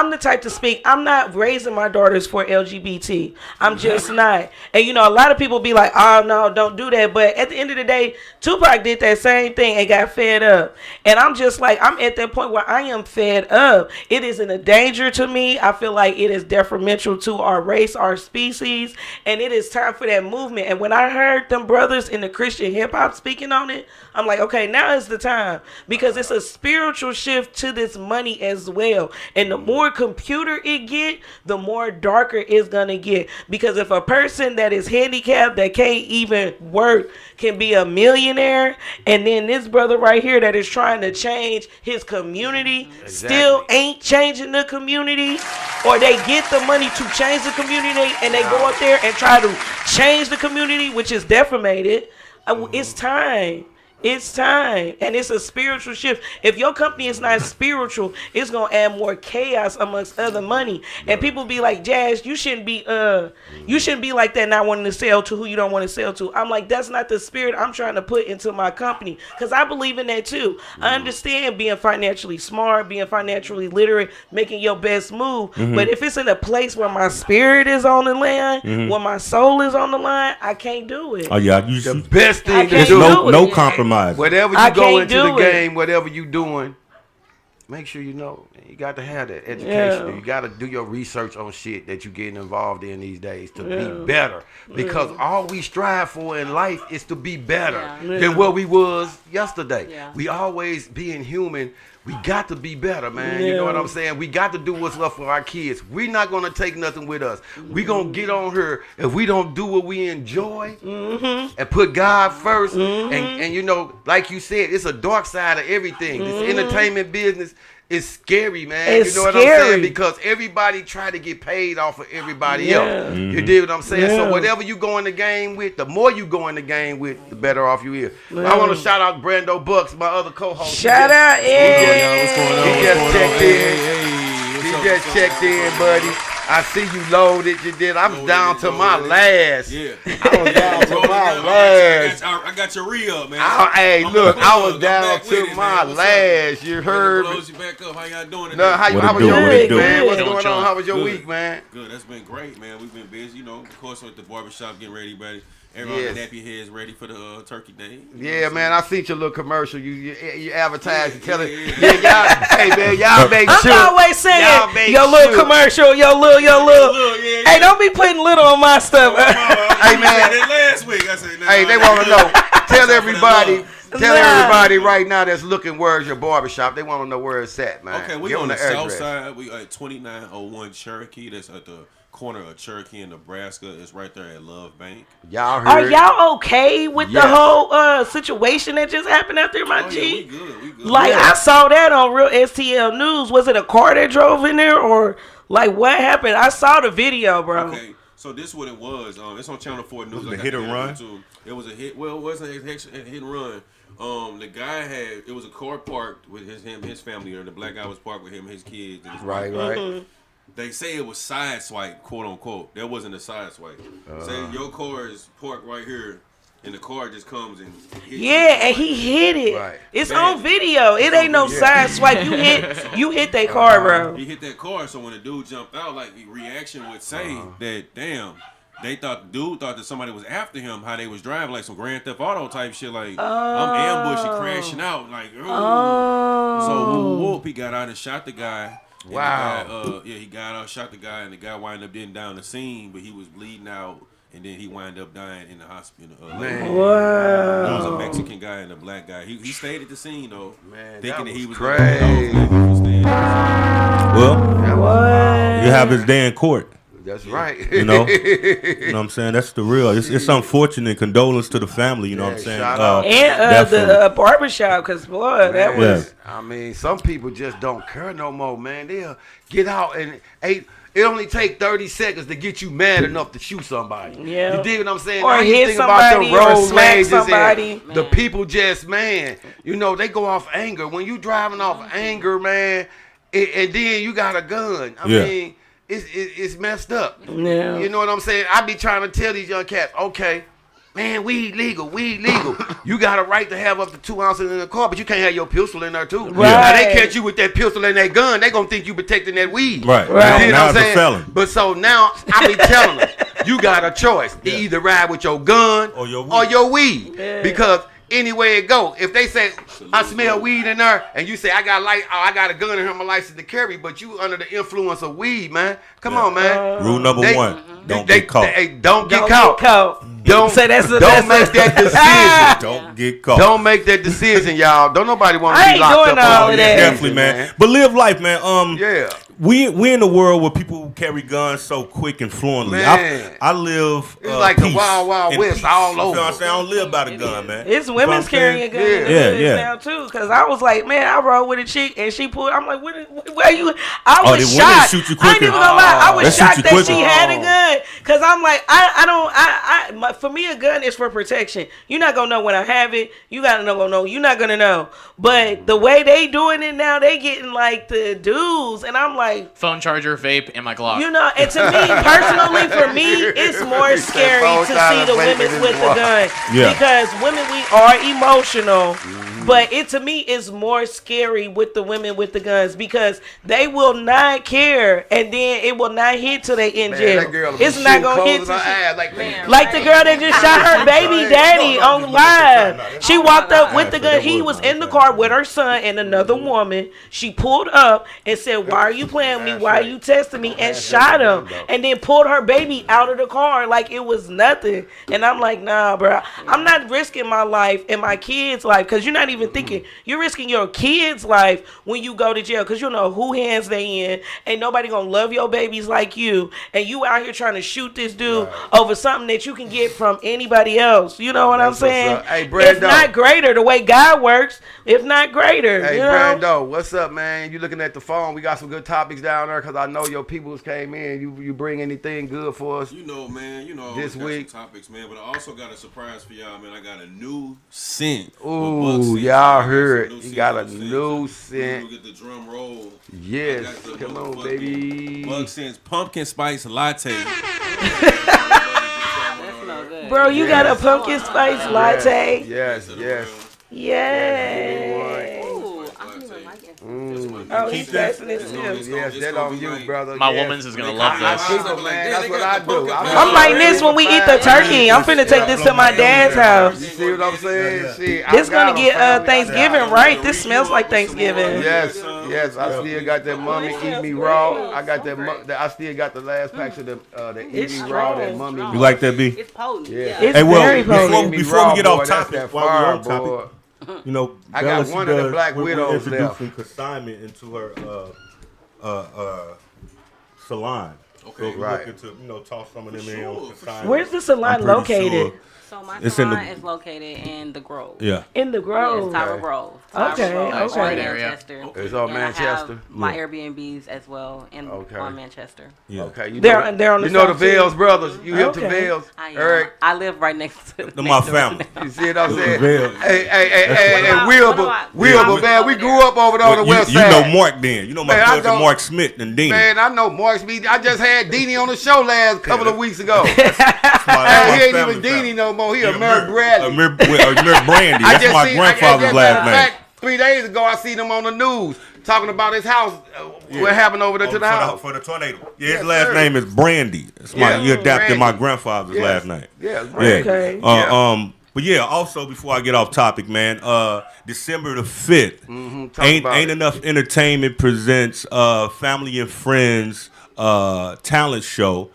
the type to speak. I'm not raising my daughters for LGBT. I'm just not. And you know, a lot of people be like, oh no, don't do that. But at the end of the day, Tupac did that same thing and got fed up. And I'm just like, I'm at that point where I am fed up. It isn't a danger to me. I feel like it is detrimental to our race, our species, and it is time for that movement. And when I heard them brothers in the Christian hip hop speaking on it, I'm like, okay, now is the time, because it's a spiritual shift to this money as well. And the more computer it get, the more darker it's gonna get. Because if a person that is handicapped, that can't even work, can be a millionaire, and then this brother right here that is trying to change his community still ain't changing the community, or they get the money to change the community and they go up there and try to change the community, which is defamated. It's time. It's time, and it's a spiritual shift. If your company is not spiritual, it's gonna add more chaos amongst other money. And people be like, Jazz, you shouldn't be like that, not wanting to sell to who you don't want to sell to. I'm like, that's not the spirit I'm trying to put into my company, because I believe in that too. I understand being financially smart, being financially literate, making your best move. But if it's in a place where my spirit is on the line, where my soul is on the line, I can't do it. Oh yeah, The best I thing to can't do. do it. no compromise. Whatever I you go can't into do the it. game, whatever you doing, make sure you know. You got to have that education. Yeah. You got to do your research on shit that you're getting involved in these days to be better. Because all we strive for in life is to be better than what we was yesterday. Yeah. We always being human. We got to be better, man. You know what I'm saying? We got to do what's left for our kids. We're not going to take nothing with us. We going to get on here if we don't do what we enjoy and put God first. And you know, like you said, it's a dark side of everything. This entertainment business, it's scary, man. It's you know what I'm saying? Because everybody try to get paid off of everybody else. You dig what I'm saying? So whatever you go in the game with, the more you go in the game with, the better off you is. I want to shout out Brando Bucks, my other co-host. Shout out, He just checked in. He just checked in, buddy. I see you loaded. You did. I'm down to my last. Yeah. I was down to my last. I got your re-up, man. Hey, look, I was down to my last. You heard me. Close you back up. How y'all doing today? No, how was your week, man? What's going on? How was your week, man? Good. That's been great, man. We've been busy, of course, with the barbershop getting ready, buddy. Everybody nappy heads ready for the turkey day. Yeah, man. I seen your little commercial. You advertise and tell it. Y'all, hey man, y'all make sure. I'm always saying your little commercial, your little. Hey, don't be putting little on my stuff. Hey man, last week I said. Hey, they want to know. Tell everybody right now that's looking where's your barbershop. They want to know where it's at, man. Okay, we on the south side. We at 2901 Cherokee. That's at the corner of Cherokee in Nebraska. It's right there at Love Bank. Y'all heard? Are y'all okay with the whole situation that just happened out there, my G? We good. Like I saw that on Real STL News. Was it a car that drove in there, or like what happened? I saw the video, bro. Okay, so this is what it was. It's on Channel 4 News. Was it a hit and run? It was a hit. Well, it wasn't a hit and run. The guy it was a car parked with his family, or the black guy was parked with him, his kids, and his wife. Right. They say it was side swipe, quote unquote. That wasn't a side swipe. Say your car is parked right here, and the car just comes and hits you. And he hit it. Right. It's on video. It ain't no side swipe. You hit that car, bro. He hit that car, so when the dude jumped out, like the reaction would say that, damn, they thought the dude thought that somebody was after him, how they was driving, like some Grand Theft Auto type shit, like I'm ambushing, crashing out, like So whoop, he got out and shot the guy. Wow. He got out, shot the guy, and the guy wound up getting down the scene, but he was bleeding out, and then he wound up dying in the hospital. Man. Wow. There was a Mexican guy and a black guy. He stayed at the scene though, Man, thinking that he was crazy. Well, you have his day in court. That's right. You know what I'm saying? That's the real. It's unfortunate. Condolence to the family. You know what I'm saying? Shout out. And the barbershop, because boy, that was. I mean, some people just don't care no more, man. They'll get out and it only take 30 seconds to get you mad enough to shoot somebody. Yeah. You dig what I'm saying? Or now you hit think somebody, about the or road smack rages somebody. and the people just, man, they go off anger. When you driving off anger, man, and then you got a gun. I mean, it's messed up. Yeah. You know what I'm saying? I be trying to tell these young cats, okay, man, weed legal. You got a right to have up to 2 ounces in the car, but you can't have your pistol in there too. Right. Now they catch you with that pistol and that gun, they gonna think you protecting that weed. Right. You know what Now I'm it's a saying? felon. But so now I be telling them, you got a choice to either ride with your gun or your weed. Yeah. Because anywhere it go, if they say I smell weed in there, and you say I got a gun in here, my license to carry, but you under the influence of weed, man. Come on, man. Rule number one: don't get caught. Don't get caught. Don't make that decision. Don't get caught. Don't make that decision, y'all. Don't nobody want to I be ain't locked doing up. all of that. Definitely, man. But live life, man. Yeah. We in a world where people carry guns so quick and fluently. Man. I live. It's like the peace Wild Wild and West peace. all You know over. what I'm saying? I don't live by the gun, man. It's You know women's what I'm carrying saying? a gun in the hoods Yeah. now too. Because I was like, man, I rode with a chick and she pulled. I'm like, where you? I Oh, was the women shocked. shoot you I ain't quicker. even gonna lie. I was They shoot shocked you that quicker. she had a gun. Because I'm like, for me, a gun is for protection. You're not gonna know when I have it. You gotta know. You're not gonna know. But the way they doing it now, they getting like the dudes, and I'm like, Phone charger, vape, and my Glock. you know, and to me, personally, for me, it's more scary to see the women with the gun. Yeah. Because women, we are emotional. But to me, it's more scary with the women with the guns because they will not care, and then it will not hit till they in jail. That girl will be It's not gonna hit closing till her eyes like like the girl that just shot her baby daddy on live. She walked up with the gun. He was in the car with her son and another woman. She pulled up and said, "Why are you playing with me? Why are you testing me?" And shot him. And then pulled her baby out of the car like it was nothing. And I'm like, nah, bro. I'm not risking my life and my kids' life because you're not even even thinking you're risking your kids' life when you go to jail because you know who hands they in. Ain't nobody gonna love your babies like you, and you out here trying to shoot this dude over something that you can get from anybody else. You know what I'm saying? Hey, Brando. If not greater, the way God works, if not greater. Hey, you know? Brando, what's up, man? You looking at the phone? We got some good topics down there because I know your peoples came in. You bring anything good for us? You know, man. You know, this week some topics, man. But I also got a surprise for y'all, man. I got a new scent. Ooh, y'all heard. You got a new scent. We'll get the drum roll. Yes, come on, baby. Bug Scent's pumpkin spice latte. Bro, you got a pumpkin spice latte? Yes. Yeah. Oh, he's passing it too. Yes, that on you, brother. My woman's is gonna love I this. keep it, man. That's what I do. I'm like this when we eat the turkey. I'm finna take this to my dad's house. You see what I'm saying? See, This gonna get Thanksgiving, right? This smells like Thanksgiving. Yes. I still got that Mommy Eat Me Raw. I got that. I still got the last pack of the Eat Me Raw. That Mommy. You like that, B? It's potent. Yeah. It's Hey, well, very potent. before we get off Boy, that's topic, that while we're on fire, boy. topic, you know, I got Bella, one of the Black Widows we're left. introducing consignment into her salon. Okay. So we're Right. looking to, toss some of them in on consignment. Where's the salon I'm pretty located? sure. So my It's in salon the- is located in the Grove. Yeah. In the Grove. Yes, Tyra Grove. Okay, Nice, okay. great area. Manchester. It's on And I have Manchester. my Airbnbs as well Okay. on Manchester. Yeah. Okay, They're on the you know the south too? Vales brothers. You hip to Okay. Vales? I am. Eric, I live right next to They're my family. you see what I'm saying? Vales. Hey, Wilbur, Wilbur, man, we grew up over there on the Well, west you side. know Mark then. You know my Man, I cousin know- Mark Smith and Dean. Man, I know Mark Speed. I just had Deanie on the show last couple of weeks ago. That's Hey, he ain't family even family. Deanie no more. He a Yeah, Merv Bradley. Merv Brandy. That's my grandfather's last name. 3 days ago, I seen him on the news talking about his house. What happened over there to the house? For the tornado. Yeah, Yes, his last sir. name is Brandy. He adapted my grandfather's Yes. last name. Yes, Yeah. Brandy. Okay. But yeah, also before I get off topic, man, December the 5th, Talk about Ain't it. Enough Entertainment presents Family and Friends talent show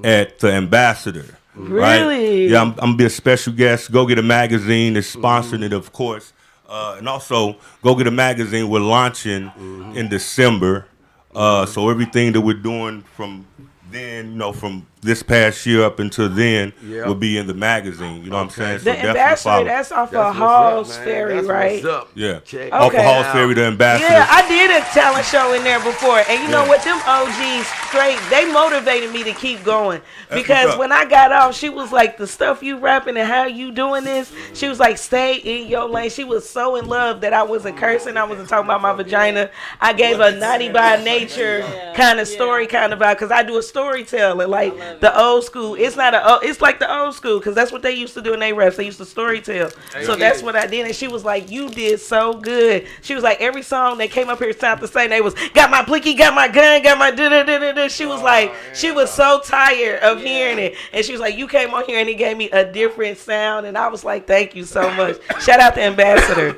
at the Ambassador. Right? Really? Yeah, I'm gonna be a special guest. Go Get a Magazine is sponsoring it, of course. And also, Go Get a Magazine, we're launching in December. So everything that we're doing from then, from this past year up until then, Yeah. will be in the magazine. You know what I'm saying? So The definitely Ambassador, follow. that's off That's of what's Hall's up, man. Ferry, That's right? what's up. Yeah. Check Off of Okay. Hall's Ferry, the Ambassador. Yeah, I did a talent show in there before, and you know Yeah. what? Them OGs straight, they motivated me to keep going because what's up. when I got off, she was like, "The stuff you rapping and how you doing this," she was like, "Stay in your lane." She was so in love that I wasn't cursing, I wasn't talking about my vagina. I gave a naughty by nature kind of story kind of vibe because I do a storytelling like the old school. It's not it's like the old school because that's what they used to do in their raps. They used to storytell. So that's what I did, and she was like, "You did so good." She was like, every song they came up here sound the same. They was got my blicky, got my gun, got my da da da da da. She was like, she was so tired of hearing it, and she was like, "You came on here and it gave me a different sound," and I was like, "Thank you so much." Shout out to Ambassador.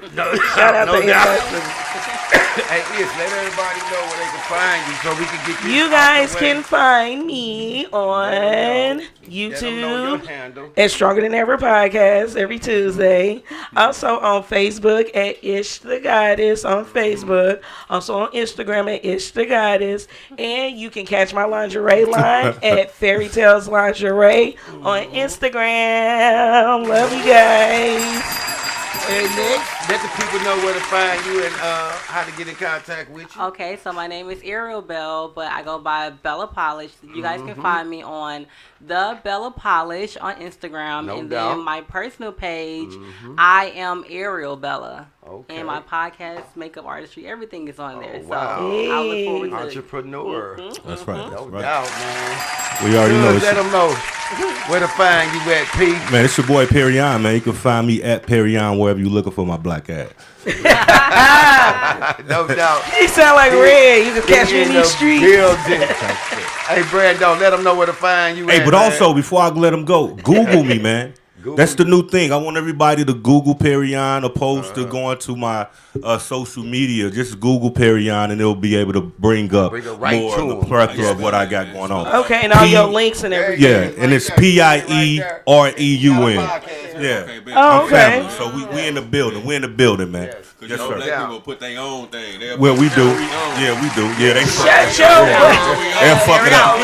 Shout out to Ambassador. Hey, let everybody know where they can find you so we can get this You out guys the way. can find me on Let them know YouTube your handle. at Stronger Than Ever Podcast every Tuesday. Also on Facebook at Ish the Goddess on Facebook. Also on Instagram at Ish the Goddess. And you can catch my lingerie line at Fairy Tales Lingerie on Instagram. Love you guys. Hey, next, let the people know where to find you and how to get in contact with you. Okay, so my name is Ariel Bell, but I go by Bella Polish. You guys can find me on the Bella Polish on Instagram, No and doubt. then my personal page, I am Ariel Bella. Okay. And my podcast, makeup artistry, everything is on there. wow. So I look forward to Entrepreneur. That's right. No That's right. doubt, man. We already know. Good, It's let them know where to find you at, P. Man, it's your boy Piereun, man. You can find me at Piereun wherever you're looking for my black ass. No doubt. You sound like Red. You can catch me in these streets. Building. Hey, Brando, let them know where to find you Hey, at, but man. also, before I let them go, Google me, man. Google That's the new thing. I want everybody to Google Piereun opposed to going to my social media. Just Google Piereun and it'll be able to bring up Bring it right more to of the 'em. plethora of what I got going on. Okay, and all your links and everything. Yeah, and it's Piereun. Right Yeah. Okay, bet. Oh, I'm okay. family. So we in the building. We in the building, man. Yes. Because Yes, you know, sir. black people put their own thing. They'll Well, put we do. their own. Yeah, we do. Yeah, they fuck Shut it your up. butt. They'll fuck it up.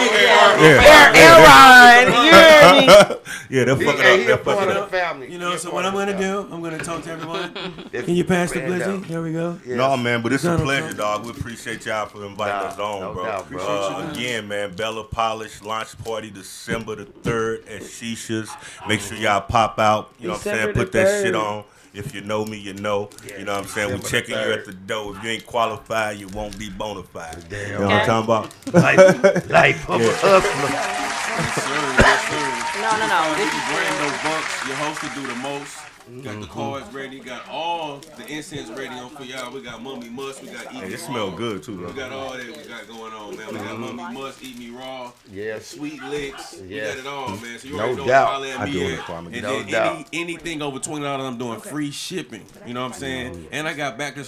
Aaron, you hear me? Yeah, they'll fuck it He up. a They'll fuck part it of up. the family. You know, so what I'm going to do, I'm going to talk to everyone. If Can you pass the Panda. glizzy? There we go. Yes. No, man, but it's a Donald pleasure, Trump. dog. We appreciate y'all for inviting us on, no bro. doubt, bro. Again, man, Bella Polish launch party December the 3rd at Shisha's. Make sure y'all pop out. You know what I'm saying? December Put the that shit 3rd. on. If you know me, you know. You know what I'm saying? We checking you at the door. If you ain't qualified, you won't be bona fide. You know what I'm talking about? Life of a hustler. Yes, sir. Yes, sir. No. This You is bring those bucks. Your host to do the most. Got the cards ready. Got all the incense ready on for y'all. We got Mummy Must. We got Eat Hey, Me it smell Raw. good, too, We though. got all that we got going on, man. We got Mummy Must, Eat Me Raw. Yes. Sweet licks. We Yes. got it all, man. So you No already know doubt. holler at I me do it at. for me. And No then doubt. anything over $20, I'm doing free shipping. You know what I'm saying? And I got back to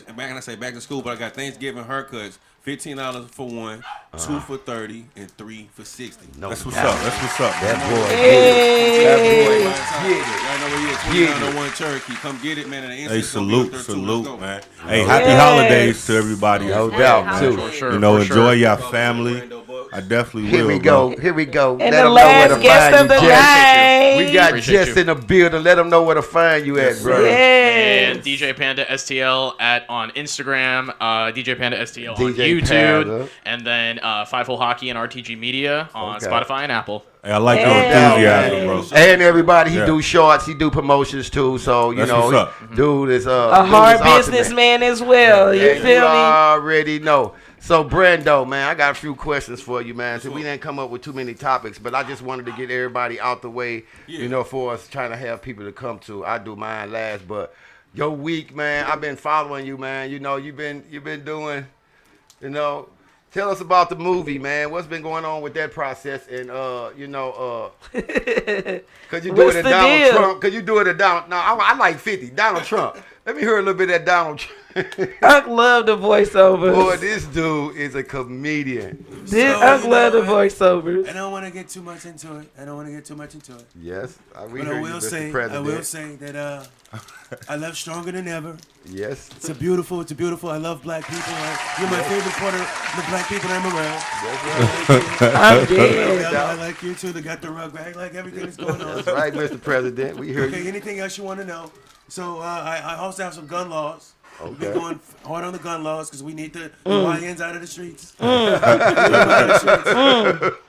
school, but I got Thanksgiving haircuts. $15 for one, 2 for 30, and 3 for 60. No That's what's doubt. up. That's what's up. That boy. Hey. That boy. Y'all know where he is. $20 Cherokee. Come get it, man. And the Hey, incense gonna be up salute, there, too. Let's go. man. Hey, happy holidays to everybody. No as well, doubt, man. too. For sure. You know, for enjoy sure. your family. I definitely Here will. we bro. go. Here we go. And Let the 'em know where last to guest find of you, the Jess. night. We got Appreciate Jess you. in the building. Let them know where to find you at, bro. Yes. And DJ Panda STL on Instagram, DJ Panda STL on DJ YouTube, Panda. and then Five Hole Hockey and RTG Media on Okay. Spotify and Apple. Hey, I like your Hey. enthusiasm, bro. And everybody, he Yeah. do shorts, he do promotions too. So you That's know, what's up. dude is A hard businessman as well. You You feel me? already know. So Brando, man, I got a few questions for you, man. So we didn't come up with too many topics, but I just wanted to get everybody out the way, you know, for us trying to have people to come to. I do mine last, but your week, man, I've been following you, man. You know, you've been doing, you know. Tell us about the movie, man. What's been going on with that process? And you know, could you do What's it at the Donald deal? Trump? Could you do it at Donald? No, I like 50. Donald Trump. Let me hear a little bit of that Donald Trump. Unc love the voiceovers. Boy, this dude is a comedian. Unc love the voiceovers. I don't want to get too much into it. Yes, we But hear I you, will Mr. say, President. that I love Stronger Than Ever. Yes. It's a beautiful. I love black people. You're my favorite part of the black people I'm around. I'm dead. I like you too. They got the rug back. I like everything that's going on. That's right, Mr. President. We hear Okay, you. anything else you want to know? So I also have some gun laws. We've Okay. been going hard on the gun laws because we need the YNs out of the streets.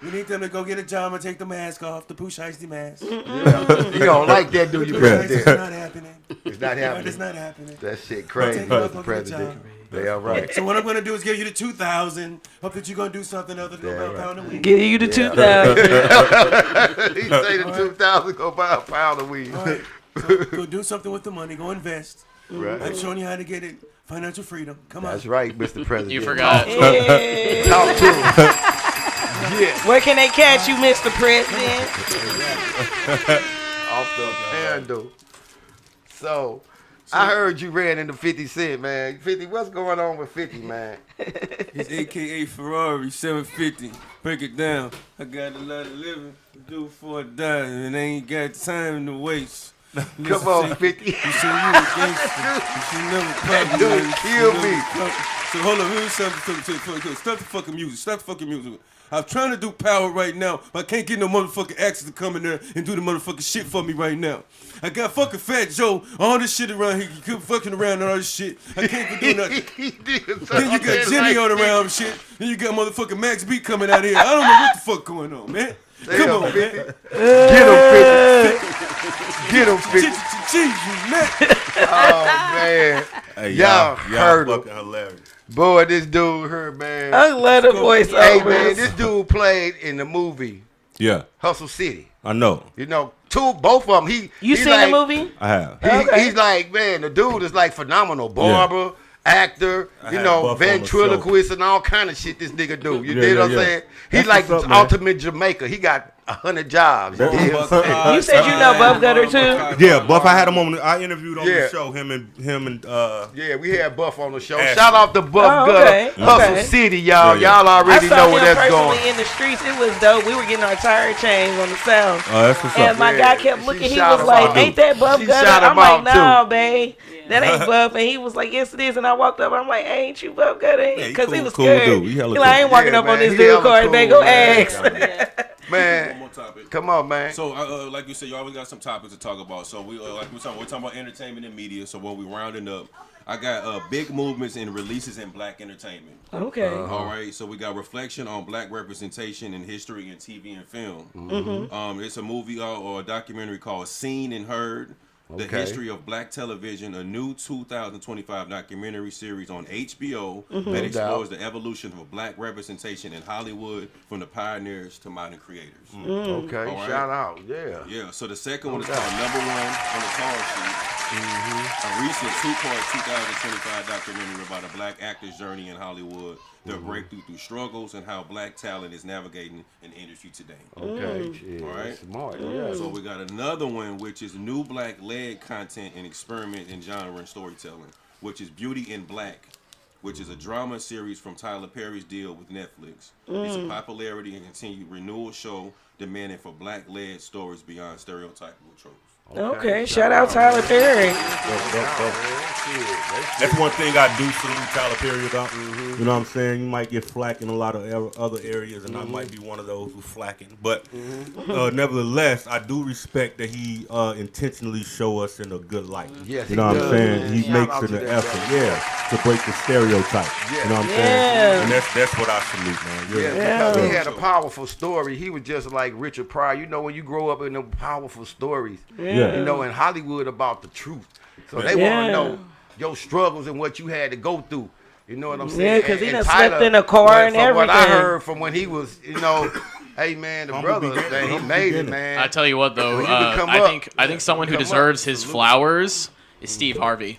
We need them to go get a job and take the mask off, the Pooh Shiesty mask. You don't like that, do you, It's President? not happening. It's not happening. It's not happening. That shit crazy, Take it off, Mr. go get a President. job. They all right. So what I'm going to do is give you the 2,000. Hope that you're going to do something other than go buy a pound a week. Give you the 2,000. He say the 2,000 go buy a pound of weed. All right. So go do something with the money. Go invest. Right. I'm showing you how to get it. Financial freedom. Come on. That's right, Mr. President. You forgot. Yeah. Talk to him. Yeah. Where can they catch you, Mr. President? Off the handle. So, I heard you ran into 50 Cent, man. 50, what's going on with 50, man? It's AKA Ferrari 750. Break it down. I got a lot of living to do before I die, and I ain't got time to waste. Come on, 50. You say you a gangster. You should never pop. Dude, kill me. So hold on, here's something. Stop the fucking music. Stop the fucking music. I'm trying to do power right now, but I can't get no motherfucking actors to come in there and do the motherfucking shit for me right now. I got fucking Fat Joe, all this shit around here. You keep fucking around and all this shit. I can't do nothing. Then you got Jimmy on around shit. Then you got motherfucking Max B coming out here. I don't know what the fuck going on, man. Come on, man. Get him, 50. Get him, 50. Jeez, man. Oh, man. Hey, Y'all heard him. fucking hilarious. Boy, this dude here, man. Unc love the Hey, man, voiceovers. this dude played in the movie Yeah, Hustle City. I know. You know, both of them. You he seen like, the movie? I have. Okay. He's like, man, the dude is like phenomenal. Barber, actor, I you had know, Buff on ventriloquist and all kind of shit this nigga do. You Yeah, dig what I'm yeah, yeah. saying? He That's like what's up, man. ultimate Jamaica. He got 100 jobs. Buff, You said you know Buff Gutter too? Yeah, Buff. I had him on. I interviewed on the show. Him and. Yeah, we had Buff on the show. Ashley. Shout out to Buff Gutter, Hustle City, y'all. Yeah. Y'all already I saw know him where that's personally going. in the streets. It was dope. We were getting our tire changed on the sound. Oh, that's what's And up. my guy kept She looking. He shot was him like, out. "Ain't that Buff She Gutter?" shot I'm him like, out, "Nah, too. babe, that ain't Buff." And he was like, "Yes, it is." And I walked up. I'm like, "Ain't you Buff Gutter?" he Because he cool- was cool scared. dude. He He hella like, I cool. ain't walking Yeah, up on man, this he dude hella car. cool, They go man. ask. One Man, more topic. come on, man. So, like you said, you always got some topics to talk about. So we're talking about entertainment and media. So when we rounding up, I got big movements and releases in black entertainment. Okay. All right. So we got reflection on black representation in history and TV and film. It's a movie or a documentary called Seen and Heard. The Okay. History of Black Television, a new 2025 documentary series on HBO that explores the evolution of black representation in Hollywood from the pioneers to modern creators. Okay, All right. shout out. Yeah. Yeah, so the second one is called Number One on the Call Sheet. A recent two-part 2025 documentary about a black actor's journey in Hollywood, their breakthrough through struggles, and how black talent is navigating an industry today. Okay. Shit, All right. Smart. Yeah. So we got another one, which is new black-led content and experiment in genre and storytelling, which is Beauty in Black, which is a drama series from Tyler Perry's deal with Netflix. It's a popularity and continued renewal show demanding for black-led stories beyond stereotypical tropes. Okay. Shout out Tyler Perry. That's one thing I do salute Tyler Perry about. You know what I'm saying? You might get flack in a lot of other areas, and I might be one of those who's flacking. But nevertheless, I do respect that he intentionally show us in a good light. Yes, you know what he I'm does, saying? man. He Shout makes out an to that effort, brother. to break the stereotype. You know what I'm saying? And that's what I salute, man. Yeah, because he had a powerful story. He was just like Richard Pryor. You know, when you grow up in the powerful stories, you know, in Hollywood about the truth. So they want to know your struggles and what you had to go through. You know what I'm saying? Yeah, because he And done Tyler, slept in a car and from everything. what I heard from when he was, you know, hey man, the brother, man, he made it, man. I tell you what, though, When you can come I up, think someone who come deserves up. his flowers is Steve Harvey.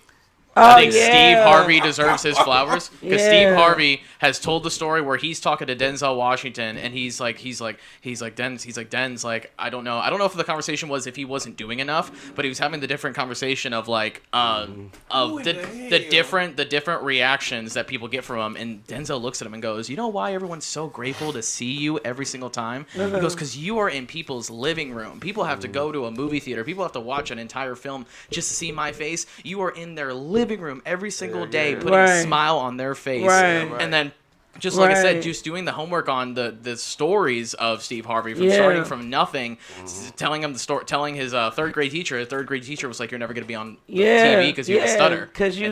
Oh, I think yeah. Steve Harvey deserves his flowers because Yeah. Steve Harvey has told the story where he's talking to Denzel Washington and he's like Den's like I don't know if the conversation was if he wasn't doing enough, but he was having the different conversation of like of the different reactions that people get from him, and Denzel looks at him and goes, you know why everyone's so grateful to see you every single time? He goes, because you are in people's living room. People have to go to a movie theater. People have to watch an entire film just to see my face. You are in their living room every single day, putting a smile on their face, and then just like I said, just doing the homework on the stories of Steve Harvey from starting from nothing, telling him the story, telling his third grade teacher. His third grade teacher was like, "You're never gonna be on TV because you have a stutter." Because he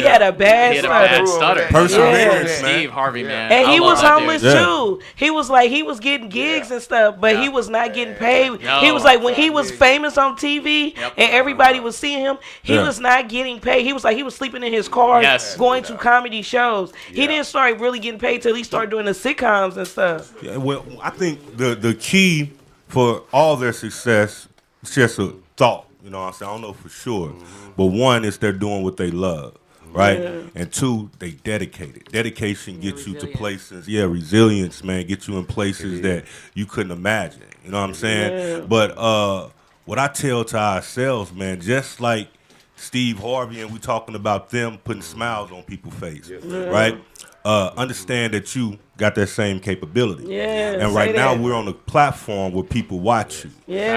had a bad stutter. Perseverance, Steve Harvey, man, And he was homeless dude. too. He was like, he was getting gigs and stuff, but he was not getting paid. He was like, when he was famous on TV and everybody was seeing him, he was not getting paid. He was like, he was sleeping in his car, going to comedy shows. He didn't start really getting paid till he started doing the sitcoms and stuff. Yeah, well, I think the key for all their success is just a thought. You know what I'm saying? I don't know for sure. But one is they're doing what they love, right? And two, they dedicated. Dedication gets you to places. Yeah, resilience, man, gets you in places that you couldn't imagine. You know what I'm saying? But what I tell to ourselves, man, just like Steve Harvey and we talking about them putting smiles on people's face, right? Understand that you got that same capability. And right now we're on a platform where people watch you.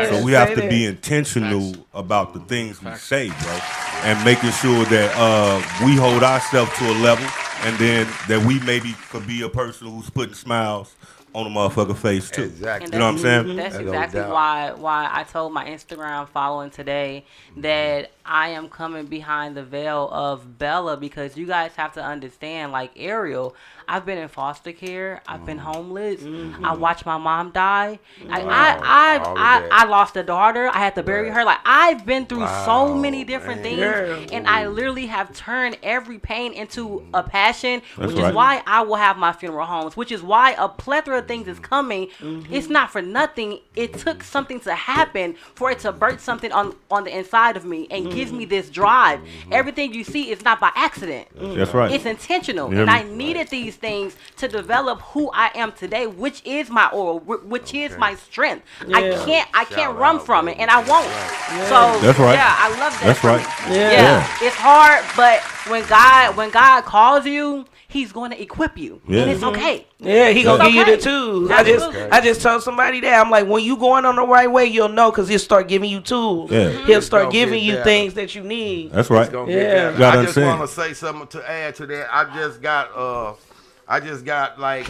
So we have to be intentional about the things we say, bro. And making sure that we hold ourselves to a level and then that we maybe could be a person who's putting smiles on a motherfucker face too. Exactly. You know what I'm saying? That's exactly why I told my Instagram following today that I am coming behind the veil of Bella, because you guys have to understand, like Ariel, I've been in foster care. I've been homeless. I watched my mom die. I lost a daughter. I had to bury her. Like, I've been through so many different things, and I literally have turned every pain into a passion, which is why I will have my funeral homes, which is why a plethora of things is coming. It's not for nothing. It took something to happen for it to birth something on the inside of me and give gives me this drive. Everything you see is not by accident. That's right. It's intentional. You hear And me? I needed these things to develop who I am today, which is my oil, which is my strength. Yeah. I can't run from it, and I won't. So That's right. yeah, I love that. That's for right. me. Yeah. It's hard, but when God calls you, He's going to equip you, Yeah. and it's okay. Yeah, he gonna It's give you okay. the tools. Absolutely. I just told somebody that I'm like, when you going on the right way, you'll know because he'll start giving you tools. Yeah. He'll It's start gonna giving get you better. things that you need. That's right. It's gonna Yeah. get better. You gotta I just understand. want to say something to add to that. I just got like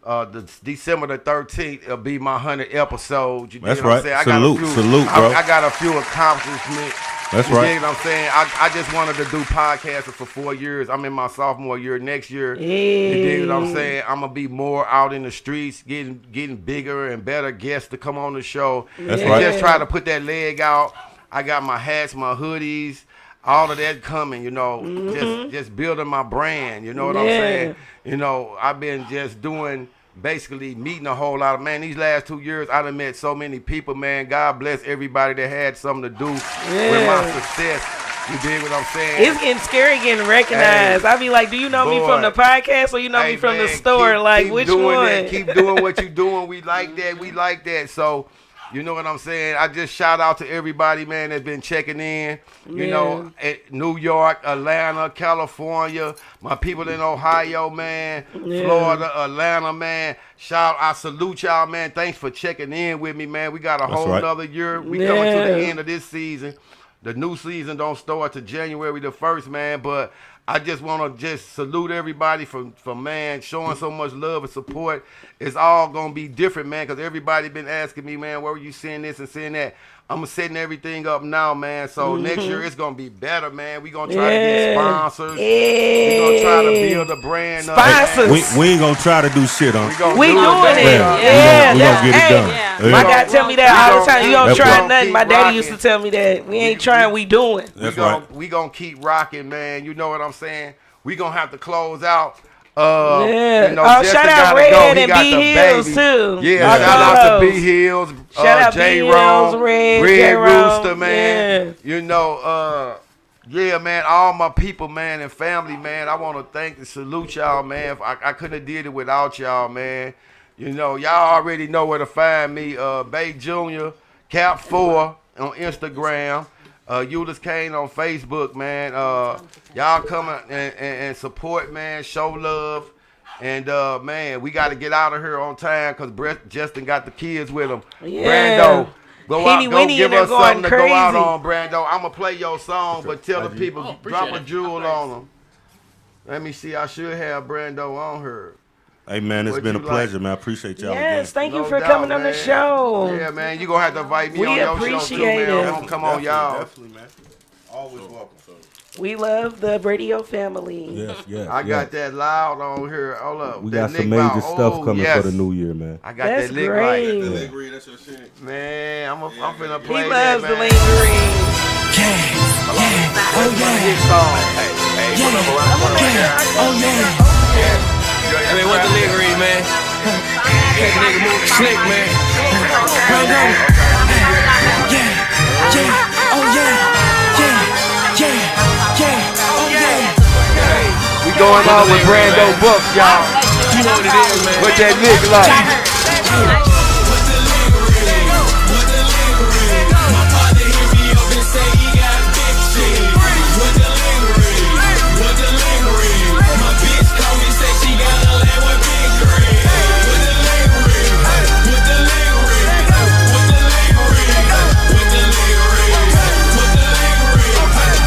the December the 13th. It'll be my 100th episode. You That's dig what I'm right. saying? I Salute, got a few, salute, bro. I got a few accomplishments. That's You right. dig what I'm saying? I just wanted to do podcasting for 4 years. I'm in my sophomore year next year. You dig what I'm saying? I'm gonna be more out in the streets, getting bigger and better guests to come on the show. That's and right. just try to put that leg out. I got my hats, my hoodies, all of that coming, you know, just building my brand, you know what I'm saying? You know, I've been just doing basically meeting a whole lot of, man, these last 2 years, I done met so many people, man. God bless everybody that had something to do with my success. You dig what I'm saying? It's getting scary getting recognized. I be like, do you know me from the podcast or you know me from the store? Like, which doing one? That. Keep doing what you're doing. We like that. We like that. So, you know what I'm saying? I just shout out to everybody, man, that's been checking in. You know, at New York, Atlanta, California, my people in Ohio, man, Florida, Atlanta, man. I salute y'all, man. Thanks for checking in with me, man. We got a whole nother year. We coming to the end of this season. The new season don't start till January the 1st, man, but I just want to just salute everybody for man, showing so much love and support. It's all going to be different, man, because everybody been asking me, man, where were you seeing this and seeing that? I'm setting everything up now, man, so next year it's going to be better, man. we going to try to get sponsors. we going to try to build a brand Sponsors. We ain't gonna try to do shit on. We doing it. Yeah. We gonna get it done. Yeah. My dad tell me that all the time. You don't That's try right. nothing. My Keep daddy used to rocking. tell me that. We ain't trying, we doing. That's right. We going to keep rocking, man. You know what I'm saying? We going to have to close out. Yeah. You know, Oh, Justin shout out gotta go. Red He and got B the Hills baby. too. Yeah, Our shout out to photos. B Hills, Shout out J B Rome, Hills, Red, Red J-Rome. Rooster, man. Yeah. You know, yeah, man, all my people, man, and family, man. I want to thank and salute y'all, man. I couldn't have did it without y'all, man. You know, y'all already know where to find me. Bay Jr., Cap 4 on Instagram. Euless Kane on Facebook, man. Y'all come and support, man. Show love. And, man, we got to get out of here on time because Justin got the kids with him. Yeah. Brando, go out, Henny go Winnie give in there us something to going go out crazy. on, Brando. I'm going to play your song, but tell the people, drop a jewel on them. Let me see. I should have Brando on her. Hey man, it's What been a you pleasure, like? man. I appreciate y'all Yes, thank you No for doubt, coming on the man. show. Yeah, man, you gonna have to invite me We on your show too, appreciate man. it. Don't come on, y'all. Definitely, man. Always welcome. We love the radio family. Yes. I got that loud on here. Hold up. We that got some lick major loud. stuff Oh, coming yes. for the new year, man. I got That's that lick great. light. Lingerie, that's your shit. Man, I'm finna He play loves that, the man. lingerie. Hit song. Hey, what up, I mean, what the lingerie, man? Take a nigga move slick, man. We going on with Brando Bucks, y'all. You know what it is, man. What that lick like?